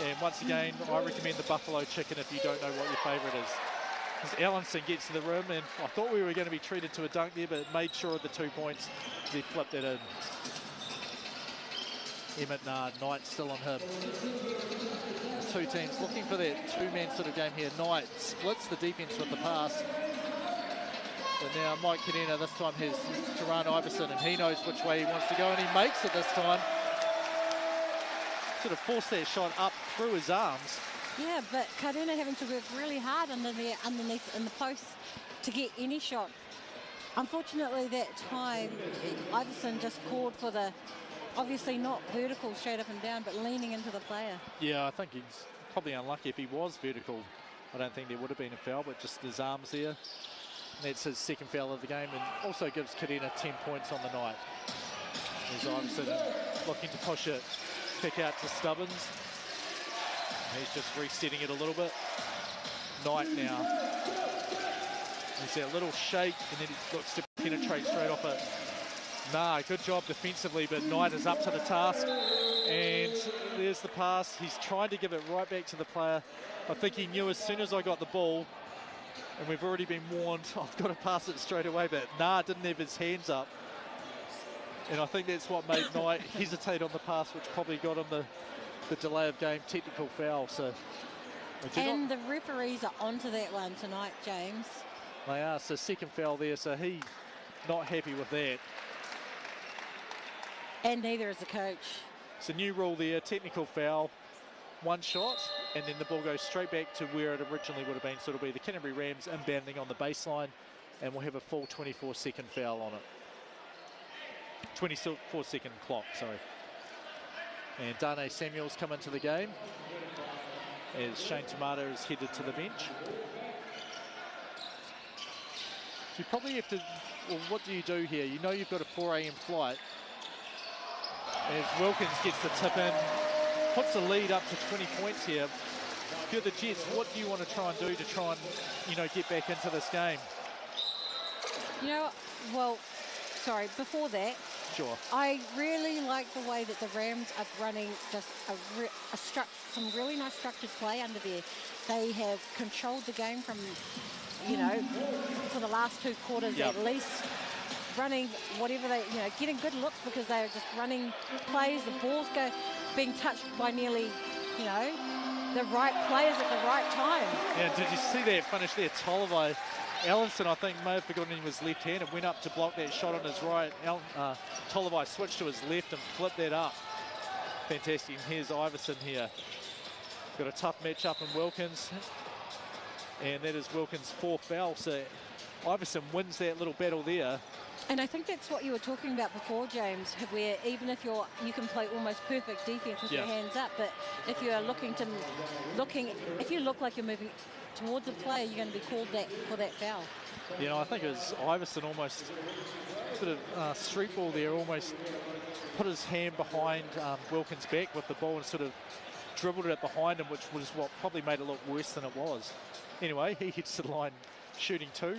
A: And once again, I recommend the buffalo chicken if you don't know what your favourite is. As Allenson gets to the rim, and I thought we were going to be treated to a dunk there, but made sure of the 2 points. They flipped it in. Emmett Nah, Knight still on him. The 2 teams looking for that 2-man sort of game here. Knight splits the defence with the pass. But now Mike Kadena this time has Karan Iverson, and he knows which way he wants to go, and he makes it this time. Sort of forced that shot up through his arms.
B: Yeah, but Kadena having to work really hard underneath in the post to get any shot Unfortunately, that time, Iverson just called for the, obviously not vertical straight up and down, but leaning into the player.
A: Yeah, I think he's probably unlucky. If he was vertical, I don't think there would have been a foul, but just his arms there. And that's his second foul of the game, and also gives Kadena 10 points on the night. There's Iverson looking to push it, kick out to Stubbins. He's just resetting it a little bit. Knight now. There's that little shake, and then he looks to penetrate straight off it. Nah, good job defensively, but Knight is up to the task. And there's the pass. He's trying to give it right back to the player. I think he knew as soon as I got the ball, and we've already been warned, I've got to pass it straight away, but nah, didn't have his hands up. And I think that's what made Knight hesitate on the pass, which probably got him the delay of game technical foul. So,
B: and the referees are onto that one tonight, James.
A: They are, so second foul there, so he not happy with that.
B: And neither is the coach.
A: It's a new rule there, technical foul, one shot, and then the ball goes straight back to where it originally would have been. So it'll be the Canterbury Rams inbounding on the baseline, and we'll have a full 24-second foul on it. 24-second clock, sorry. And Darnay Samuels come into the game as Shane Tomato is headed to the bench. You probably have to, well, what do you do here? You know you've got a 4 a.m. flight. As Wilkins gets the tip in, puts the lead up to 20 points here. If you're the Jets, what do you want to try and do to try and, you know, get back into this game?
B: You know, well, sorry, before that,
A: sure.
B: I really like the way that the Rams are running just some really nice structured play under there. They have controlled the game from, you know, for the last 2 quarters at least. Running whatever they, you know, getting good looks because they're just running plays. The ball's being touched by nearly, you know, the right players at the right time.
A: Yeah, did you see that finish there? Tolivai, Allenson, I think, may have forgotten he was left-handed, went up to block that shot on his right. Tolivai switched to his left and flipped that up. Fantastic. And here's Iverson here. Got a tough matchup in Wilkins. And that is Wilkins' 4th foul. So Iverson wins that little battle there.
B: And I think that's what you were talking about before, James, where even if you can play almost perfect defense with your hands up, but if you're if you look like you're moving towards a player, you're going to be called for that foul.
A: You know, I think it was Iverson almost a bit of street ball there, almost put his hand behind Wilkins' back with the ball and sort of dribbled it behind him, which was what probably made it look worse than it was. Anyway, he hits the line shooting 2.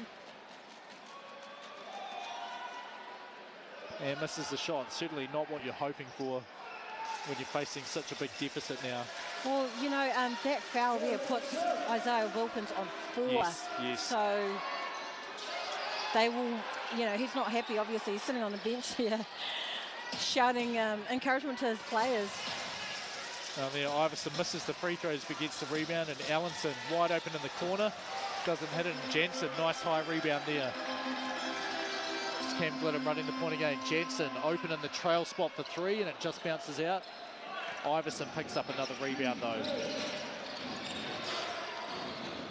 A: And misses the shot. Certainly not what you're hoping for when you're facing such a big deficit now.
B: Well, you know, that foul there puts Isaiah Wilkins on 4.
A: Yes.
B: So they will, you know, he's not happy, obviously. He's sitting on the bench here, shouting encouragement to his players.
A: There, Iverson misses the free throws but gets the rebound, and Allenson wide open in the corner. Doesn't hit it, and JANSSEN, nice high rebound there. Cam Glidden running the point again. JANSSEN open in the trail spot for 3, and it just bounces out. Iverson picks up another rebound though.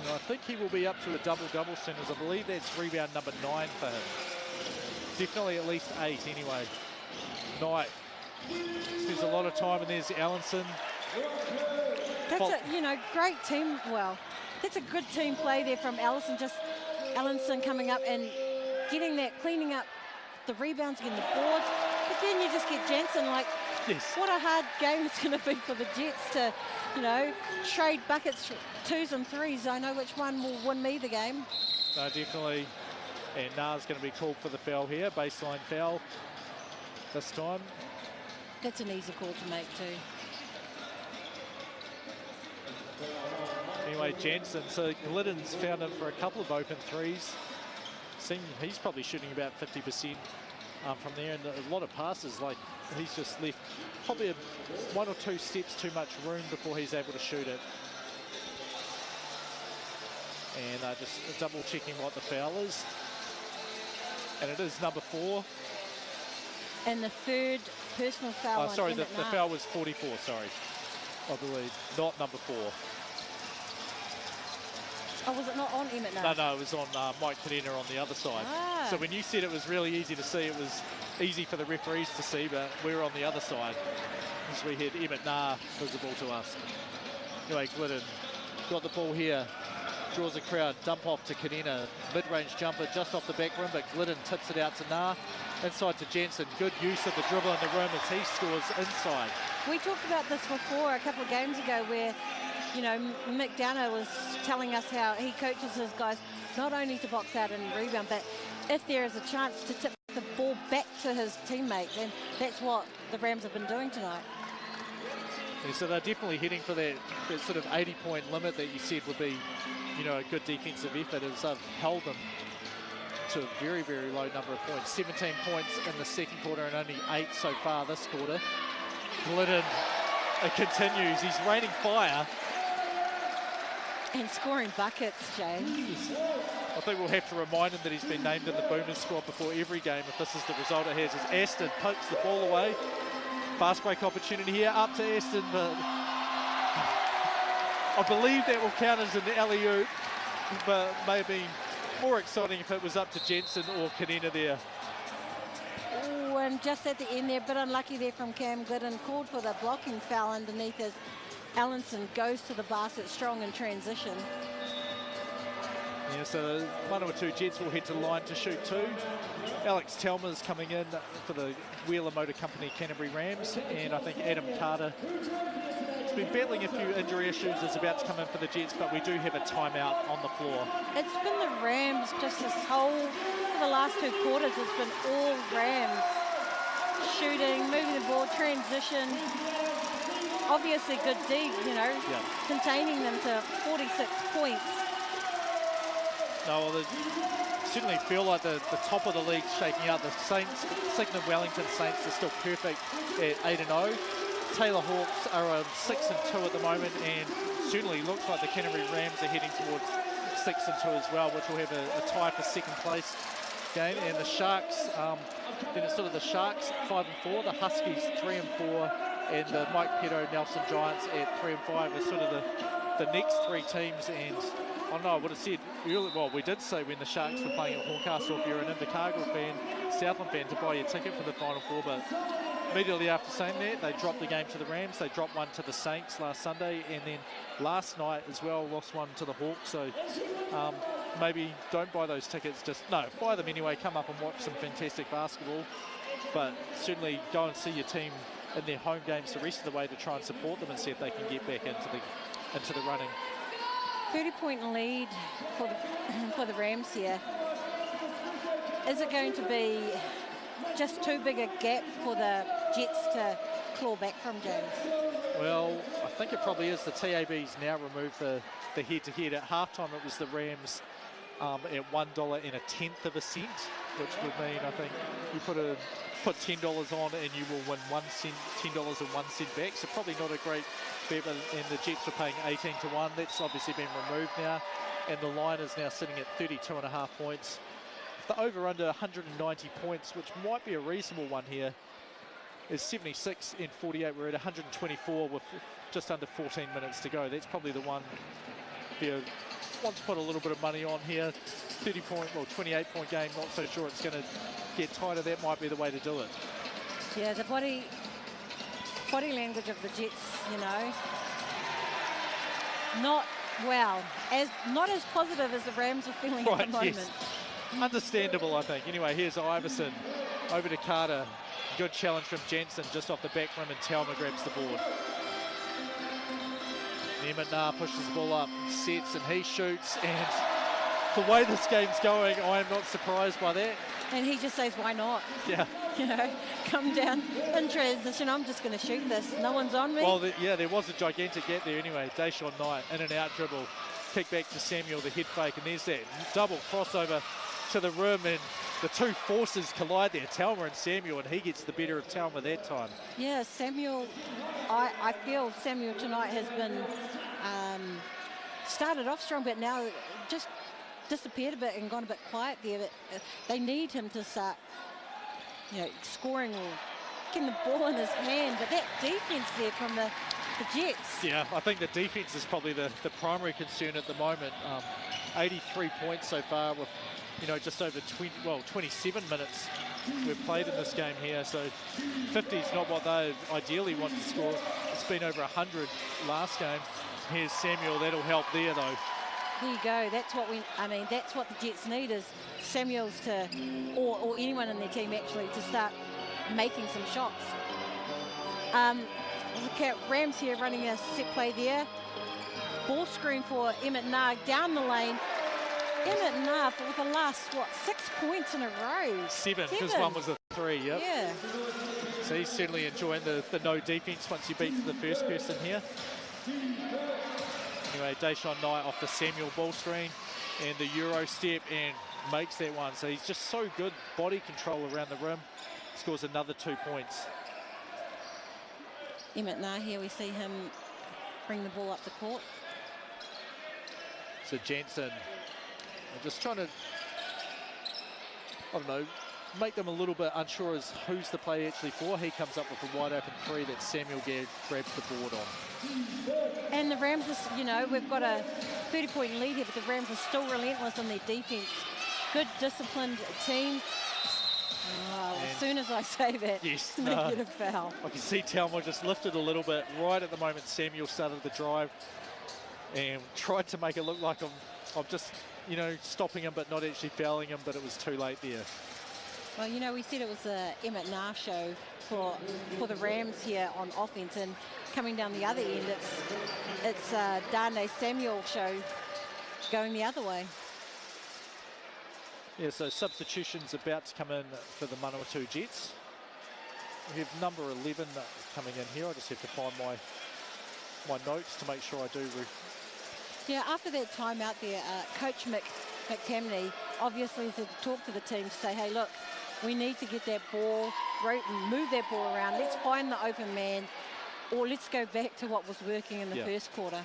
A: Now, I think he will be up to a double-double soon, as I believe that's rebound number 9 for him. Definitely at least 8 anyway. Knight spends a lot of time, and there's Allenson.
B: That's a, you know, great team. Well, that's a good team play there from Allenson. Just Allenson coming up and getting that, cleaning up the rebounds, getting the boards. But then you just get JANSSEN, like, what a hard game it's going to be for the Jets to, you know, trade buckets, 2s and 3s. I know which one will win me the game.
A: No, definitely. And Na's going to be called for the foul here, baseline foul this time.
B: That's an easy call to make too.
A: Anyway, JANSSEN, so Glidden's found him for a couple of open 3s. He's probably shooting about 50% from there, and a lot of passes, like he's just left probably 1 or 2 steps too much room before he's able to shoot it. And just double checking what the foul is. And it is number 4.
B: And the 3rd personal foul.
A: Sorry, the foul was 44, sorry, I believe, not number 4.
B: Oh, was it not on Emmett?
A: No, it was on Mike Kadena on the other side.
B: Ah.
A: So when you said it was really easy to see, it was easy for the referees to see, but we were on the other side as we had Emmett Nah visible to us. Anyway, Glidden got the ball here, draws a crowd, dump off to Kadena, mid-range jumper just off the back rim, but Glidden tips it out to Nah, inside to JANSSEN. Good use of the dribble in the rim as he scores inside.
B: We talked about this before a couple of games ago where, you know, Mick Downer was telling us how he coaches his guys not only to box out and rebound, but if there is a chance to tip the ball back to his teammates, and that's what the Rams have been doing tonight.
A: Yeah, so they're definitely heading for that sort of 80-point limit that you said would be, you know, a good defensive effort, as they've held them to a very, very low number of points. 17 points in the second quarter and only 8 so far this quarter. Glidden continues. He's raining fire.
B: And scoring buckets, James.
A: I think we'll have to remind him that he's been named in the Boomers squad before every game if this is the result it has. As Aston pokes the ball away. Fast break opportunity here, up to Aston, but I believe that will count as an alley-oop, but may have been more exciting if it was up to JANSSEN or Kadena there.
B: Oh, and just at the end there, a bit unlucky there from Cam Glidden, called for the blocking foul underneath as Allenson goes to the basket strong in transition.
A: Yeah, so Manawatu Jets will head to the line to shoot 2. Alex Telmer's coming in for the Wheeler Motor Company Canterbury Rams, and I think Adam Carter has been battling a few injury issues, is about to come in for the Jets, but we do have a timeout on the floor.
B: It's been the Rams just for the last 2 quarters, it's been all Rams. Shooting, moving the ball, transition. Obviously good D, you know, containing them to 46 points.
A: No, well, they certainly feel like the top of the league shaking out. The Saints, Signet Wellington Saints are still perfect at 8-0. Taylor Hawks are on 6-2 at the moment, and certainly looks like the Canterbury Rams are heading towards 6-2 as well, which will have a tie for second place game. And the Sharks, then it's sort of the Sharks 5-4, the Huskies 3-4, and the Mike Petto Nelson Giants at 3-5 are sort of the next 3 teams. And I don't know, I would have said earlier, well, we did say when the Sharks were playing at Horncastle, if you're an Invercargill fan, Southland fan, to buy your ticket for the Final Four, but immediately after saying that, they dropped the game to the Rams. They dropped one to the Saints last Sunday, and then last night as well, lost one to the Hawks. So maybe don't buy those tickets, buy them anyway, come up and watch some fantastic basketball, but certainly go and see your team in their home games the rest of the way to try and support them and see if they can get back into the running.
B: 30-point lead for the Rams here. Is it going to be just too big a gap for the Jets to claw back from, James?
A: Well, I think it probably is. The TAB's now removed the head-to-head. At halftime, it was the Rams at $1.10 of a cent, which would mean, I think, you put $10 on and you will win $10.01 back. So probably not a great bet, and the Jets were paying 18-1. That's obviously been removed now, and the line is now sitting at 32.5 points. The over-under 190 points, which might be a reasonable one here, is 76 and 48. We're at 124 with just under 14 minutes to go. That's probably the one if you want to put a little bit of money on here. 28-point game, not so sure it's going to get tighter. That might be the way to do it.
B: Yeah, the body language of the Jets, you know, not as positive as the Rams are feeling at the moment.
A: Yes. Understandable, I think. Anyway, here's Iverson over to Carter. Good challenge from JANSSEN just off the back rim, and Telmer grabs the board. Emmett Nah pushes the ball up, sets, and he shoots. And the way this game's going, I am not surprised by that.
B: And he just says, why not?
A: Yeah.
B: You know, come down in transition. I'm just going to shoot this. No one's on me.
A: Well, there was a gigantic gap there anyway. Deshaun Knight, in and out dribble. Kick back to Samuel, the head fake, and there's that double crossover to the rim, and the two forces collide there, Telmer and Samuel, and he gets the better of Telmer that time.
B: Yeah, Samuel, I feel Samuel tonight has been started off strong, but now just disappeared a bit and gone a bit quiet there. But they need him to start, you know, scoring or getting the ball in his hand. But that defense there from the Jets.
A: Yeah, I think the defense is probably the primary concern at the moment. 83 points so far with, you know, just over 27 minutes we've played in this game here. So 50 is not what they ideally want to score. It's been over 100 last game. Here's Samuel, that'll help there though.
B: There you go. That's what that's what the Jets need, is Samuels to, or anyone in their team actually, to start making some shots. Look at Rams here running a set play there. Ball screen for Emmett Nah down the lane. Emmett Nah for the last, 6 points in a row?
A: Seven, because one was a 3, yep.
B: Yeah.
A: So he's certainly enjoying the no defense once you beat the first person here. Anyway, Deshaun Knight off the Samuel ball screen and the Euro step and makes that one. So he's just so good, body control around the rim. Scores another 2 points.
B: Emmett Nah here, we see him bring the ball up the court.
A: So JANSSEN, just trying to, I don't know, make them a little bit unsure as who's the play actually for. He comes up with a wide open 3 that Samuel grabs the board on.
B: And the Rams, you know, we've got a 30-point lead here, but the Rams are still relentless in their defense. Good, disciplined team. Oh, as soon as I say that,
A: yes,
B: they get a foul.
A: I can see Talma just lifted a little bit right at the moment Samuel started the drive and tried to make it look like I'm just, you know, stopping him but not actually fouling him, but it was too late there.
B: Well, you know, we said it was a Emmett Nah show for the Rams here on offense, and coming down the other end, it's Darnay Samuel show going the other way.
A: Yeah, so substitutions about to come in for the Manawatu Jets. We have number 11 coming in here. I just have to find my notes to make sure I do.
B: Yeah, after that timeout there, Coach McTamney obviously said to talk to the team to say, hey, look, we need to get that ball, move that ball around. Let's find the open man, or let's go back to what was working in the first quarter.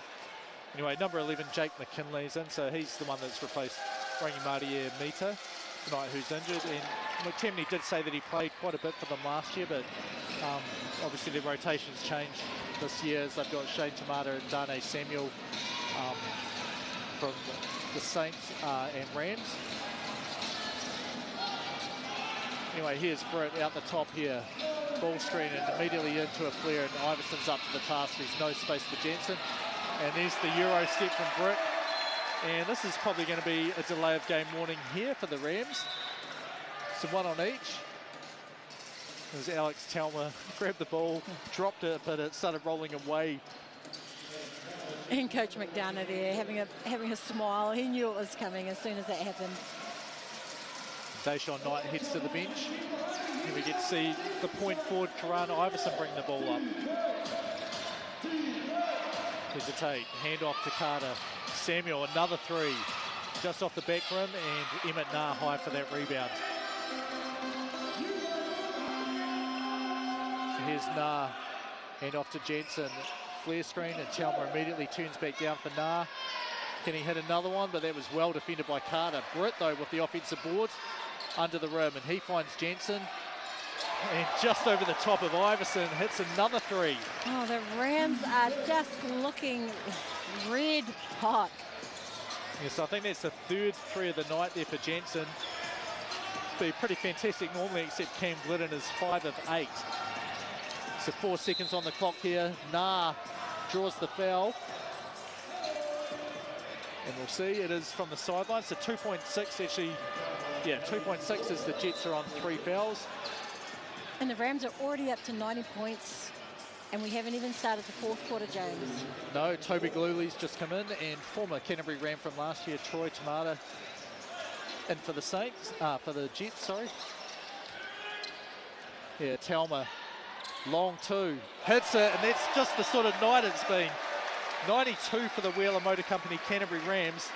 A: Anyway, number 11, Jake McKinley's in, so he's the one that's replaced Rangimatia Mita tonight, who's injured. And McTamney did say that he played quite a bit for them last year, but obviously their rotations changed this year as they've got Shane Tamata and Darnay Samuel from the Saints and Rams. Anyway, here's Britt out the top here. Ball screen and immediately into a flare, and Iverson's up to the task. There's no space for JANSSEN. And there's the Euro step from Britt. And this is probably going to be a delay of game warning here for the Rams. So one on each. As Alex Talma grabbed the ball, dropped it, but it started rolling away.
B: And Coach McDonough there having a smile. He knew it was coming as soon as that happened.
A: Deshaun Knight heads to the bench. And we get to see the point forward, Karana Iverson bring the ball up. Here's a take, hand off to Carter. Samuel, another 3, just off the back rim, and Emmett Nah high for that rebound. So here's Nah, hand off to JANSSEN, flare screen, and Talma immediately turns back down for Nah. Can he hit another one? But that was well defended by Carter. Britt, though, with the offensive board under the rim, and he finds JANSSEN. And just over the top of Iverson, hits another 3.
B: Oh, the Rams are just looking red hot.
A: Yes, I think that's the 3rd 3 of the night there for JANSSEN. Be pretty fantastic normally, except Cam Glidden is 5 of 8. So 4 seconds on the clock here. Nah draws the foul. And we'll see, it is from the sideline. So 2.6 actually, yeah, 2.6 as the Jets are on 3 fouls.
B: And the Rams are already up to 90 points, and we haven't even started the 4th quarter, James.
A: No, Toby Gluli's just come in, and former Canterbury Ram from last year, Troy Tamata, in for the Saints, for the Jets, sorry. Yeah, Talma, long 2, hits it, and that's just the sort of night it's been. 92 for the Wheeler Motor Company Canterbury Rams.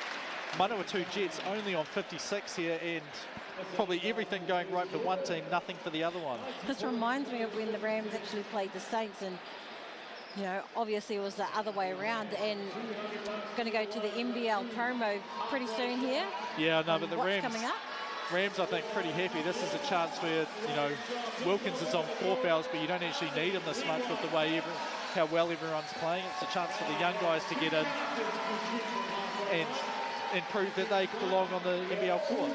A: Manawatu Jets only on 56 here, and probably everything going right for one team, nothing for the other one.
B: This reminds me of when the Rams actually played the Saints, and you know, obviously it was the other way around, and going to go to the NBL promo pretty soon here.
A: Yeah, no, but the
B: What's
A: Rams
B: coming up?
A: Rams, I think, pretty happy. This is a chance where, you know, Wilkins is on 4 fouls, but you don't actually need him this much with the way how well everyone's playing. It's a chance for the young guys to get in and and prove that they belong on the NBL court.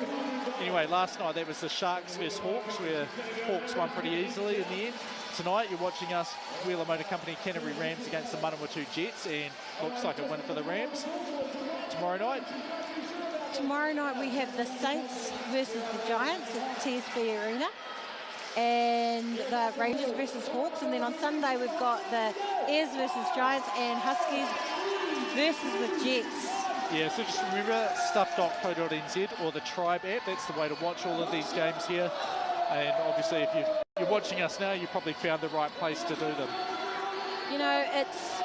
A: Anyway, last night that was the Sharks vs Hawks, where Hawks won pretty easily in the end. Tonight you're watching us, Wheeler Motor Company Canterbury Rams against the Manawatu Jets, and looks like a win for the Rams. Tomorrow night?
B: Tomorrow night we have the Saints versus the Giants at TSB Arena, and the Rangers versus Hawks, and then on Sunday we've got the Airs versus Giants and Huskies versus the Jets.
A: Yeah, so just remember stuff.co.nz or the Tribe app. That's the way to watch all of these games here. And obviously, if you're watching us now, you probably found the right place to do them.
B: You know, it's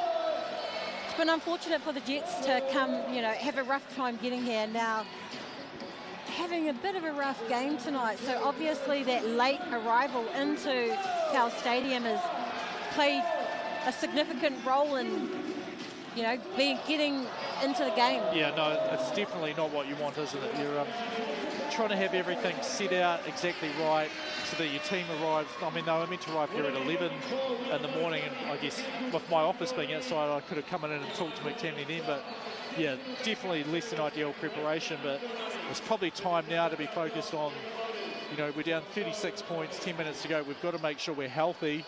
B: been unfortunate for the Jets to come, you know, have a rough time getting here. Now, having a bit of a rough game tonight. So obviously that late arrival into Cal Stadium has played a significant role in, you know, getting into the game.
A: Yeah, no, it's definitely not what you want, isn't it? You're trying to have everything set out exactly right so that your team arrives. I mean, they were meant to arrive here at 11 in the morning, and I guess with my office being outside, I could have come in and talked to McTamney then, but yeah, definitely less than ideal preparation, but it's probably time now to be focused on, you know, we're down 36 points, 10 minutes to go. We've got to make sure we're healthy,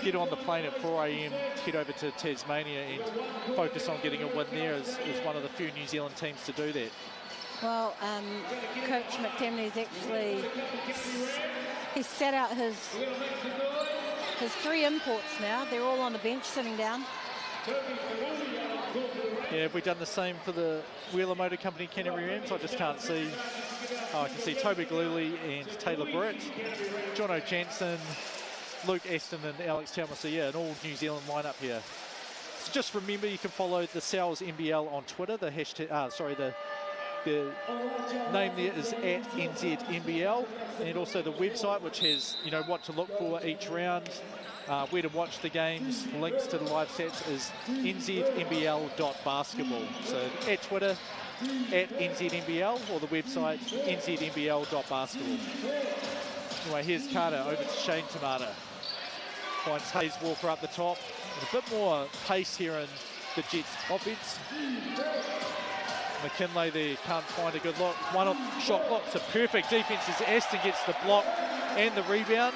A: get on the plane at 4 a.m, head over to Tasmania and focus on getting a win there as one of the few New Zealand teams to do that.
B: Well, Coach McTamney's actually, he's set out his 3 imports now. They're all on the bench sitting down.
A: Yeah, have we done the same for the Wheeler Motor Company Canterbury Rams? I just can't see. Oh, I can see Toby Gluley and Taylor Britt, Jono JANSSEN, Luke Aston and Alex Talma. So yeah, an all New Zealand lineup here. So just remember, you can follow the Sal's NBL on Twitter. The hashtag, the name there is @NZNBL, and also the website, which has, you know, what to look for each round, where to watch the games, links to the live sets is nznbl.basketball. So at Twitter, @NZNBL, or the website nznbl.basketball. Anyway, here's Carter over to Shane Tamata. Finds Hayes Walker up the top. With a bit more pace here in the Jets offense. McKinley there can't find a good look. One shot block. It's a perfect defense as Aston gets the block and the rebound.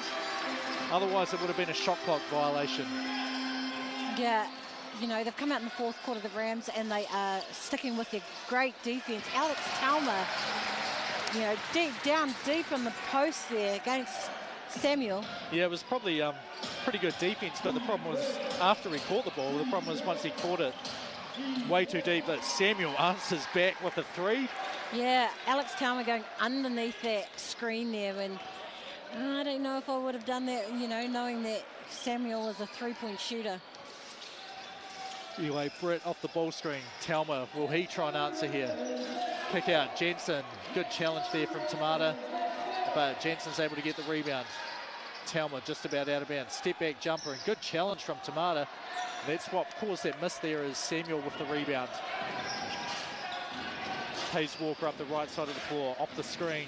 A: Otherwise, it would have been a shot clock violation.
B: Yeah, you know, they've come out in the fourth quarter, the Rams, and they are sticking with their great defense. Alex Talma, you know, down deep in the post there against Samuel.
A: Yeah, it was probably pretty good defense, but the problem was after he caught the ball, the problem was once he caught it way too deep, that Samuel answers back with a 3.
B: Yeah, Alex Talma going underneath that screen there, and I don't know if I would have done that, you know, knowing that Samuel is a 3-point shooter.
A: Anyway, Britt off the ball screen. Talma, will he try and answer here? Kick out, JANSSEN. Good challenge there from Tamata, but JANSSEN's able to get the rebound. Talma just about out of bounds. Step back jumper, and good challenge from Tamata. That's what caused that miss there, is Samuel with the rebound. Hayes Walker up the right side of the floor, off the screen.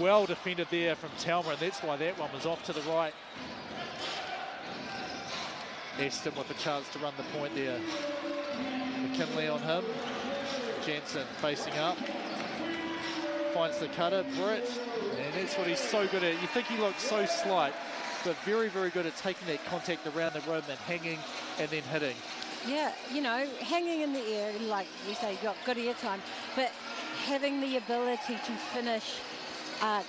A: Well defended there from Talma, and that's why that one was off to the right. Aston with a chance to run the point there. McKinley on him. JANSSEN facing up. Finds the cutter, Britt, and that's what he's so good at. You think he looks so slight, but very, very good at taking that contact around the rim and hanging and then hitting.
B: Yeah, you know, hanging in the air, like we say, you've got good air time, but having the ability to finish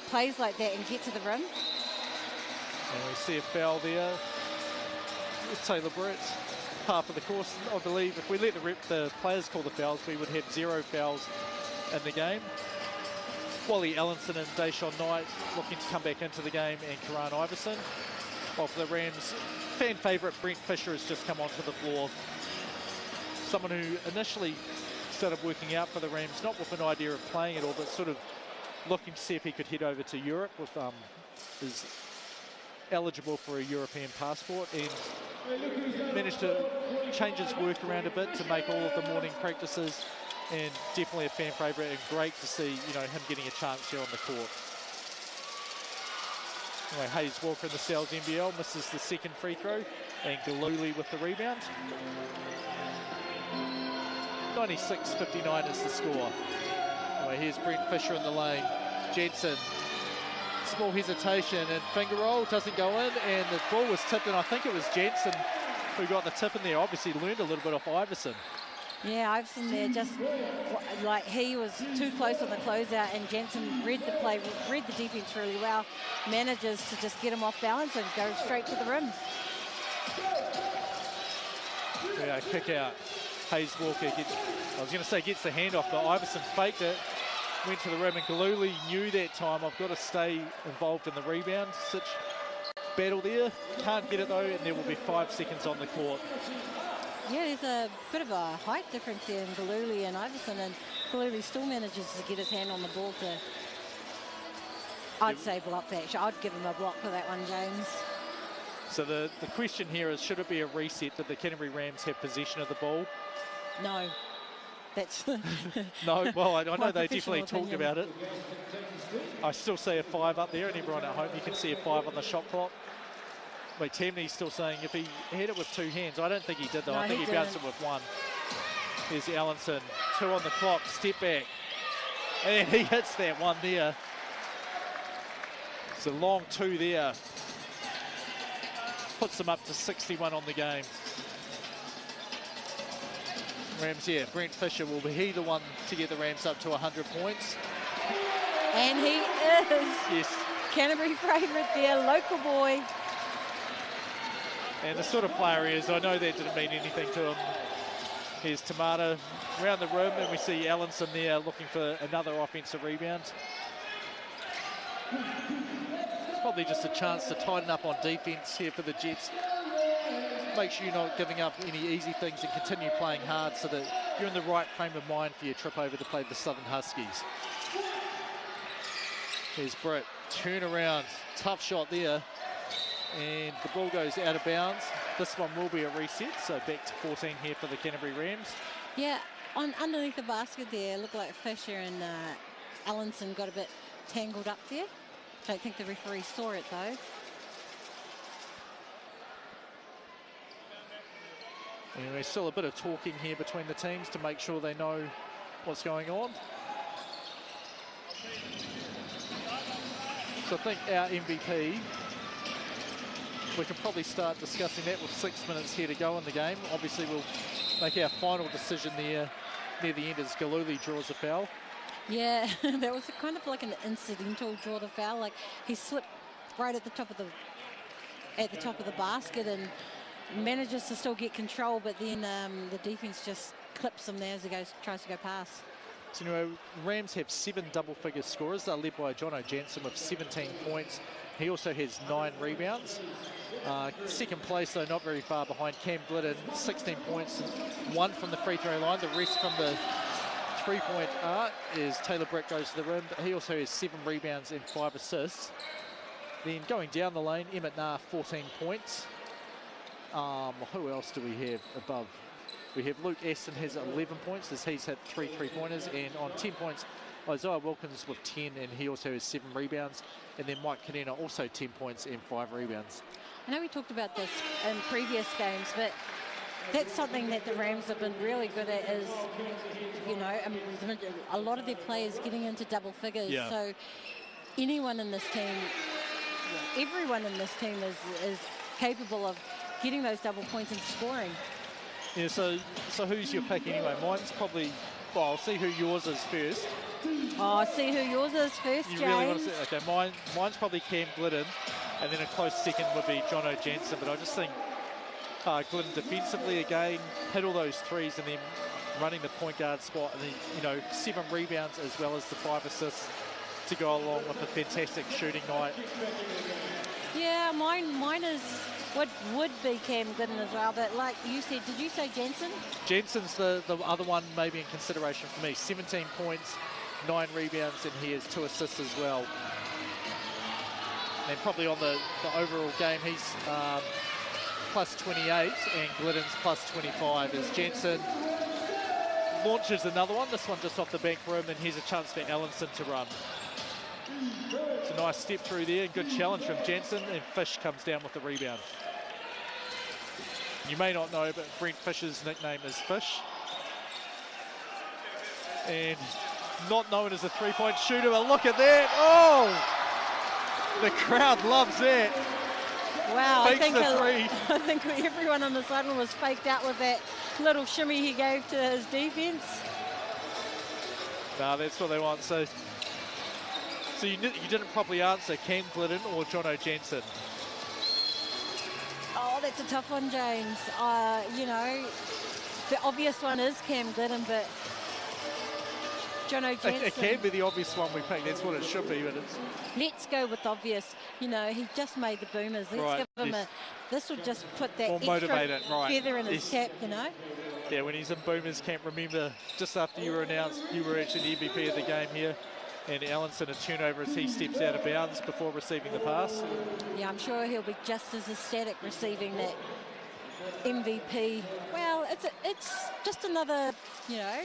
B: plays like that and get to the rim.
A: And we see a foul there. It's Taylor Britt, half of the course, I believe. If we let the players call the fouls, we would have 0 fouls in the game. Wally Ellenson and Deshaun Knight looking to come back into the game, and Karan Iverson. While for the Rams, fan favourite Brent Fisher has just come onto the floor. Someone who initially started working out for the Rams, not with an idea of playing at all, but sort of looking to see if he could head over to Europe, with is eligible for a European passport, and managed to change his work around a bit to make all of the morning practices, and definitely a fan favourite, and great to see, you know, him getting a chance here on the court. Anyway, Hayes Walker in the Sal's NBL misses the second free throw, and Galuli with the rebound. 96-59 is the score. Anyway, here's Brent Fisher in the lane. JANSSEN, small hesitation and finger roll, doesn't go in, and the ball was tipped, and I think it was JANSSEN who got the tip in there. Obviously learned a little bit off Iverson.
B: Yeah, Iverson there just, like, he was too close on the closeout, and JANSSEN read the play, read the defense really well, manages to just get him off balance and go straight to the rim.
A: Yeah, kick out. Hayes Walker, I was going to say gets the handoff, but Iverson faked it, went to the rim, and Galuli knew that time, I've got to stay involved in the rebound. Such battle there, can't get it though, and there will be 5 seconds on the court.
B: Yeah, there's a bit of a height difference there in Galuli and Iverson, and Galuli still manages to get his hand on the ball to, I'd say block that. I'd give him a block for that one, James.
A: So the question here is, should it be a reset? Did the Canterbury Rams have possession of the ball?
B: No. That's
A: no, well, I know they definitely
B: opinion.
A: talked about it. I still see a 5 up there, and everyone at home, you can see a 5 on the shot clock. Wait, Tamney's still saying if he hit it with 2 hands. I don't think he did, though.
B: No,
A: I think he bounced it with 1. Here's Allenson, 2 on the clock, step back. And he hits that one there. It's a long 2 there. Puts them up to 61 on the game. Rams, yeah, Brent Fisher will be the one to get the Rams up to 100 points.
B: And he is.
A: Yes.
B: Canterbury favourite there, local boy.
A: And the sort of player he is, I know that didn't mean anything to him. Here's Tamata around the rim, and we see Allenson there looking for another offensive rebound. It's probably just a chance to tighten up on defence here for the Jets. Make sure you're not giving up any easy things and continue playing hard so that you're in the right frame of mind for your trip over to play the Southern Huskies. Here's Britt, turn around, tough shot there, and the ball goes out of bounds. This one will be a reset, so back to 14 here for the Canterbury Rams.
B: Yeah, underneath the basket there, looked like Fisher and Allenson got a bit tangled up there. Don't think the referee saw it though.
A: Anyway, still a bit of talking here between the teams to make sure they know what's going on. So I think our MVP, we can probably start discussing that with 6 minutes here to go in the game. Obviously, we'll make our final decision there near the end as Galuli draws a foul.
B: Yeah, that was kind of like an incidental draw the foul. Like he slipped right at the top of the basket and manages to still get control, but then the defense just clips him there as he tries to go past.
A: So anyway, Rams have 7 double-figure scorers. They're led by Jono JANSSEN with 17 points. He also has 9 rebounds. Second place, though, not very far behind, Cam Glidden, 16 points, 1 from the free throw line. The rest from the three-point arc is Taylor Britt goes to the rim, but he also has 7 rebounds and 5 assists. Then going down the lane, Emmett Nah, 14 points. Who else do we have above? We have Luke Aston has 11 points as he's hit 3 3-pointers, and on 10 points, Isaiah Wilkins with 10, and he also has 7 rebounds. And then Mike Kanena also 10 points and 5 rebounds.
B: I know we talked about this in previous games, but that's something that the Rams have been really good at is, you know, a lot of their players getting into double figures.
A: Yeah.
B: So anyone in this team, everyone in this team is capable of getting those double points and scoring.
A: Yeah, so who's your pick anyway? Mine's probably, well, I'll see who yours is first.
B: Oh, see who yours is first,
A: You
B: James.
A: really want to see? Okay, mine's probably Cam Glidden, and then a close second would be Jono JANSSEN, but I just think Glidden defensively again, hit all those threes and then running the point guard spot, and then, you know, 7 rebounds as well as the 5 assists to go along with a fantastic shooting night.
B: Yeah, mine is would be Cam Glidden as well, but like you said, did you say JANSSEN?
A: JANSSEN's the other one maybe in consideration for me. 17 points, 9 rebounds, and he has 2 assists as well. And probably on the overall game, he's plus 28 and Glidden's plus 25 as JANSSEN launches another one. This one just off the back rim, and here's a chance for Allenson to run. It's a nice step through there, good challenge from JANSSEN, and Fish comes down with the rebound. You may not know, but Brent Fisher's nickname is Fish. And not known as a three-point shooter, but look at that. Oh! The crowd loves that.
B: Wow, I think
A: three.
B: Everyone on the sideline was faked out with that little shimmy he gave to his defense.
A: No, that's what they want. So you didn't properly answer Cam Glidden or Jono JANSSEN.
B: Oh, that's a tough one, James. You know, the obvious one is Cam Glidden, but Jono JANSSEN.
A: It can be the obvious one we pick. That's what it should be, but it's...
B: Let's go with obvious. You know, he just made the Boomers. Let's give him this will just put that extra feather in his cap, you know?
A: Yeah, when he's in Boomers camp, remember, just after you were announced, you were actually the MVP of the game here. And Allenson a turnover as he steps out of bounds before receiving the pass.
B: Yeah, I'm sure he'll be just as ecstatic receiving that MVP. Well, it's just another, you know,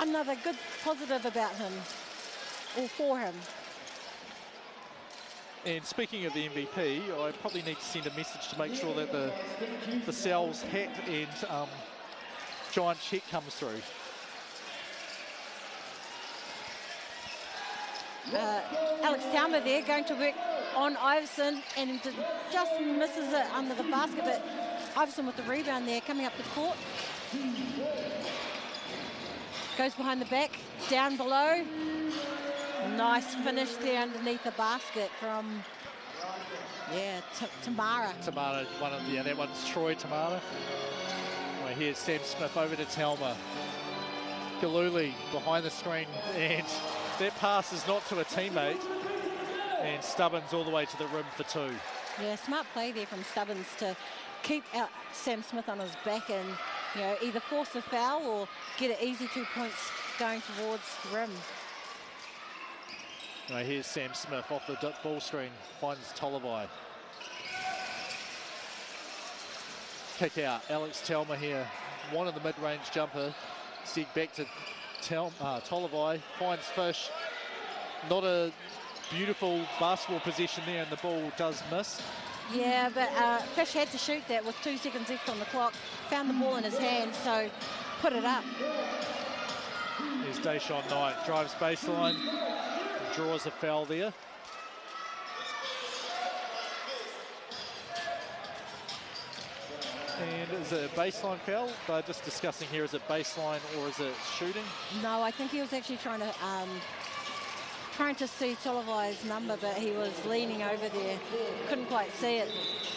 B: another good positive about him, or for him.
A: And speaking of the MVP, I probably need to send a message to make sure that the Sal's hat and giant check comes through.
B: Alex Talma there going to work on Iverson and just misses it under the basket, but Iverson with the rebound there coming up the court. Goes behind the back, down below. Nice finish there underneath the basket from, yeah, Tamara.
A: Tamara, that one's Troy Tamara. Well, here's Sam Smith over to Talma. Galuli behind the screen, and that pass is not to a teammate, and Stubbins all the way to the rim for two.
B: Yeah, smart play there from Stubbins to keep out Sam Smith on his back and, you know, either force a foul or get an easy 2 points going towards the rim.
A: Right, here's Sam Smith off the ball screen, finds Tolivai. Kick out, Alex Talma here, one of the mid-range jumper. Stick back to Tolivai, finds Fish. Not a beautiful basketball position there, and the ball does miss.
B: Yeah, but Fish had to shoot that with 2 seconds left on the clock. Found the ball in his hand, so put it up.
A: Here's Deshaun Knight, drives baseline, draws a foul there. And is it a baseline foul? They're just discussing here, is it baseline or is it shooting?
B: No, I think he was actually trying to see Tolivai's number, but he was leaning over there. Couldn't quite see it,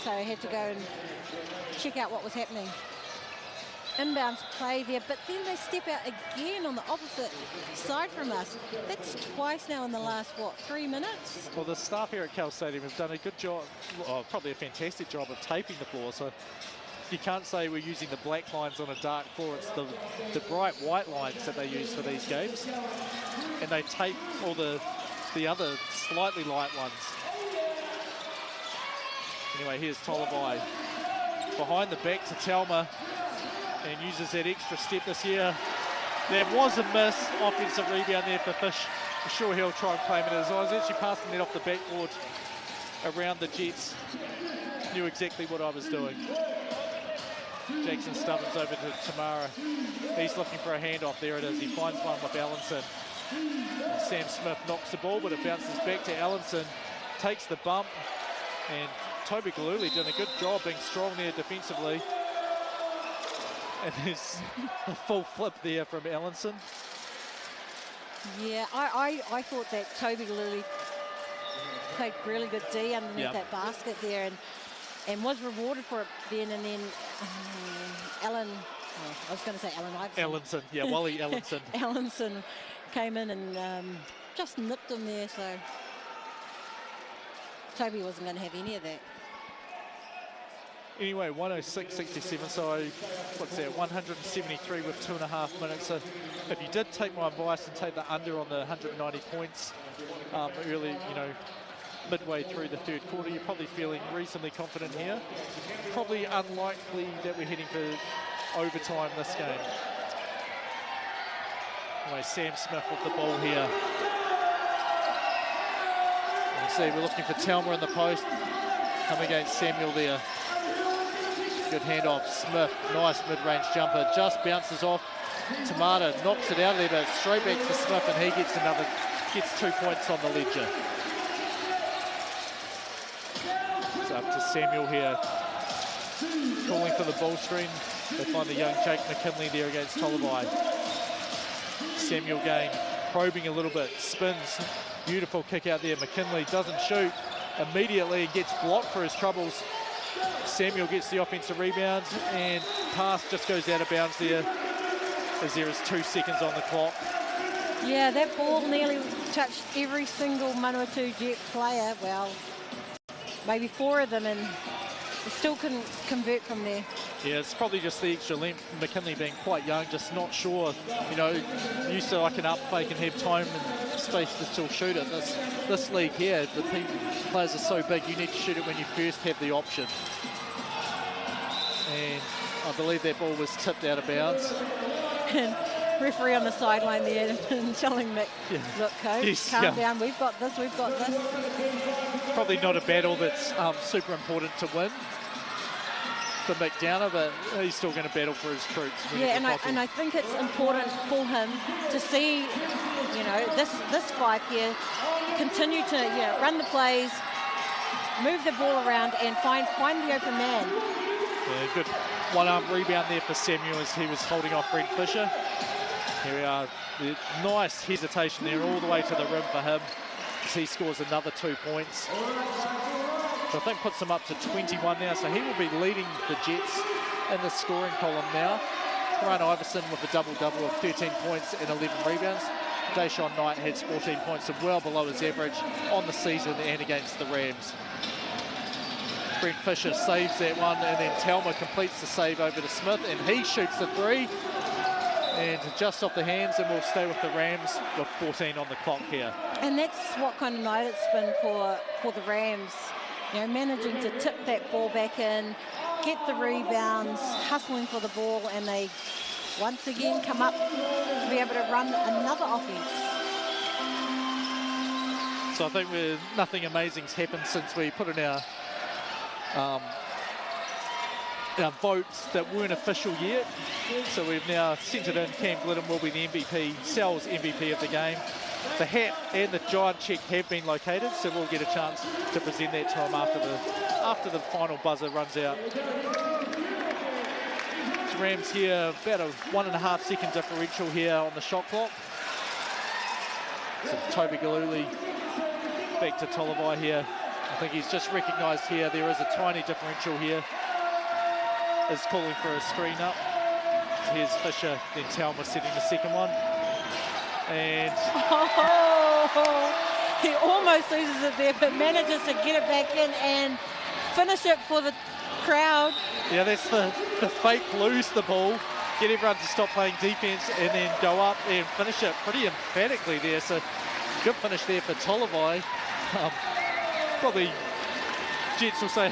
B: so he had to go and check out what was happening. Inbounds play there, but then they step out again on the opposite side from us. That's twice now in the last, what, 3 minutes?
A: Well, the staff here at Cal Stadium have done a good job, probably a fantastic job of taping the floor, so you can't say we're using the black lines on a dark floor. It's the bright white lines that they use for these games. And they tape all the other slightly light ones. Anyway, here's Tolivai. Behind the back to Talma. And uses that extra step this year. There was a miss. Offensive rebound there for Fish. I'm sure he'll try and claim it as I was actually passing that off the backboard around the Jets. Knew exactly what I was doing. Jackson Stubbins over to Tamara. He's looking for a handoff. There it is. He finds one with Allenson. And Sam Smith knocks the ball, but it bounces back to Allenson. Takes the bump. And Toby Galuli doing a good job being strong there defensively. And there's a full flip there from Allenson.
B: Yeah, I thought that Toby Galuli played really good D underneath that basket there and was rewarded for it then. And then I was going to say Allen Iverson.
A: Allenson, yeah, Wally Allenson.
B: Allenson came in and just nipped him there, so Toby wasn't going to have any of that.
A: Anyway, 106.67, so what's that, 173 with 2.5 minutes. So if you did take my advice and take the under on the 190 points early, you know, midway through the third quarter, you're probably feeling reasonably confident here. Probably unlikely that we're heading for overtime this game. Anyway, Sam Smith with the ball here. You see, we're looking for Talma in the post. Come against Samuel there. Good handoff, Smith, nice mid-range jumper, just bounces off Tamata knocks it out of there, but straight back to Smith, and he gets 2 points on the ledger. It's up to Samuel here, calling for the ball screen. They find the young Jake McKinley there against Tolivai. Samuel again, probing a little bit, spins, beautiful kick out there. McKinley doesn't shoot immediately and gets blocked for his troubles. Samuel gets the offensive rebound, and pass just goes out of bounds there, as there is 2 seconds on the clock.
B: Yeah, that ball nearly touched every single Manawatu Jet player. Well, maybe 4 of them, and they still couldn't convert from there.
A: Yeah, it's probably just the extra length. McKinley being quite young, just not sure, you know, used to like an up fake and have time and space to still shoot it. This league here, the players are so big, you need to shoot it when you first have the option. And I believe that ball was tipped out of bounds.
B: And referee on the sideline there and telling Mick, look, coach, calm down, we've got this, we've got this.
A: Probably not a battle that's super important to win for Mick Downer, but he's still going to battle for his troops.
B: Yeah, and I think it's important for him to see, you know, this 5 here continue to, you know, run the plays, move the ball around, and find the open man.
A: Yeah, good one-arm rebound there for Samuel as he was holding off Brent Fisher. Here we are, nice hesitation there all the way to the rim for him as he scores another 2 points. So I think puts him up to 21 now, so he will be leading the Jets in the scoring column now. Grant Iverson with a double-double of 13 points and 11 rebounds. Deshaun Knight has 14 points, so well below his average on the season and against the Rams. Brent Fisher saves that one, and then Talma completes the save over to Smith, and he shoots the 3. And just off the hands, and we'll stay with the Rams with 14 on the clock here.
B: And that's what kind of night it's been for the Rams. You know, managing to tip that ball back in, get the rebounds, hustling for the ball, and they once again come up to be able to run another offense.
A: So I think nothing amazing's happened since we put in our votes that weren't official yet. So we've now sent it in. Cam Glidden will be the MVP, Sal's MVP of the game. The hat and the giant check have been located, so we'll get a chance to present that to him after the final buzzer runs out. So Rams here, about a 1.5 second differential here on the shot clock. So Toby Galuli back to Tolivai here. I think he's just recognised here there is a tiny differential here. Is calling for a screen up. Here's Fisher, then Talma setting the second one. And
B: he almost loses it there, but manages to get it back in and finish it for the crowd.
A: Yeah, that's the fake lose the ball, get everyone to stop playing defense, and then go up and finish it pretty emphatically there. So good finish there for Tolivai. Probably Jets will say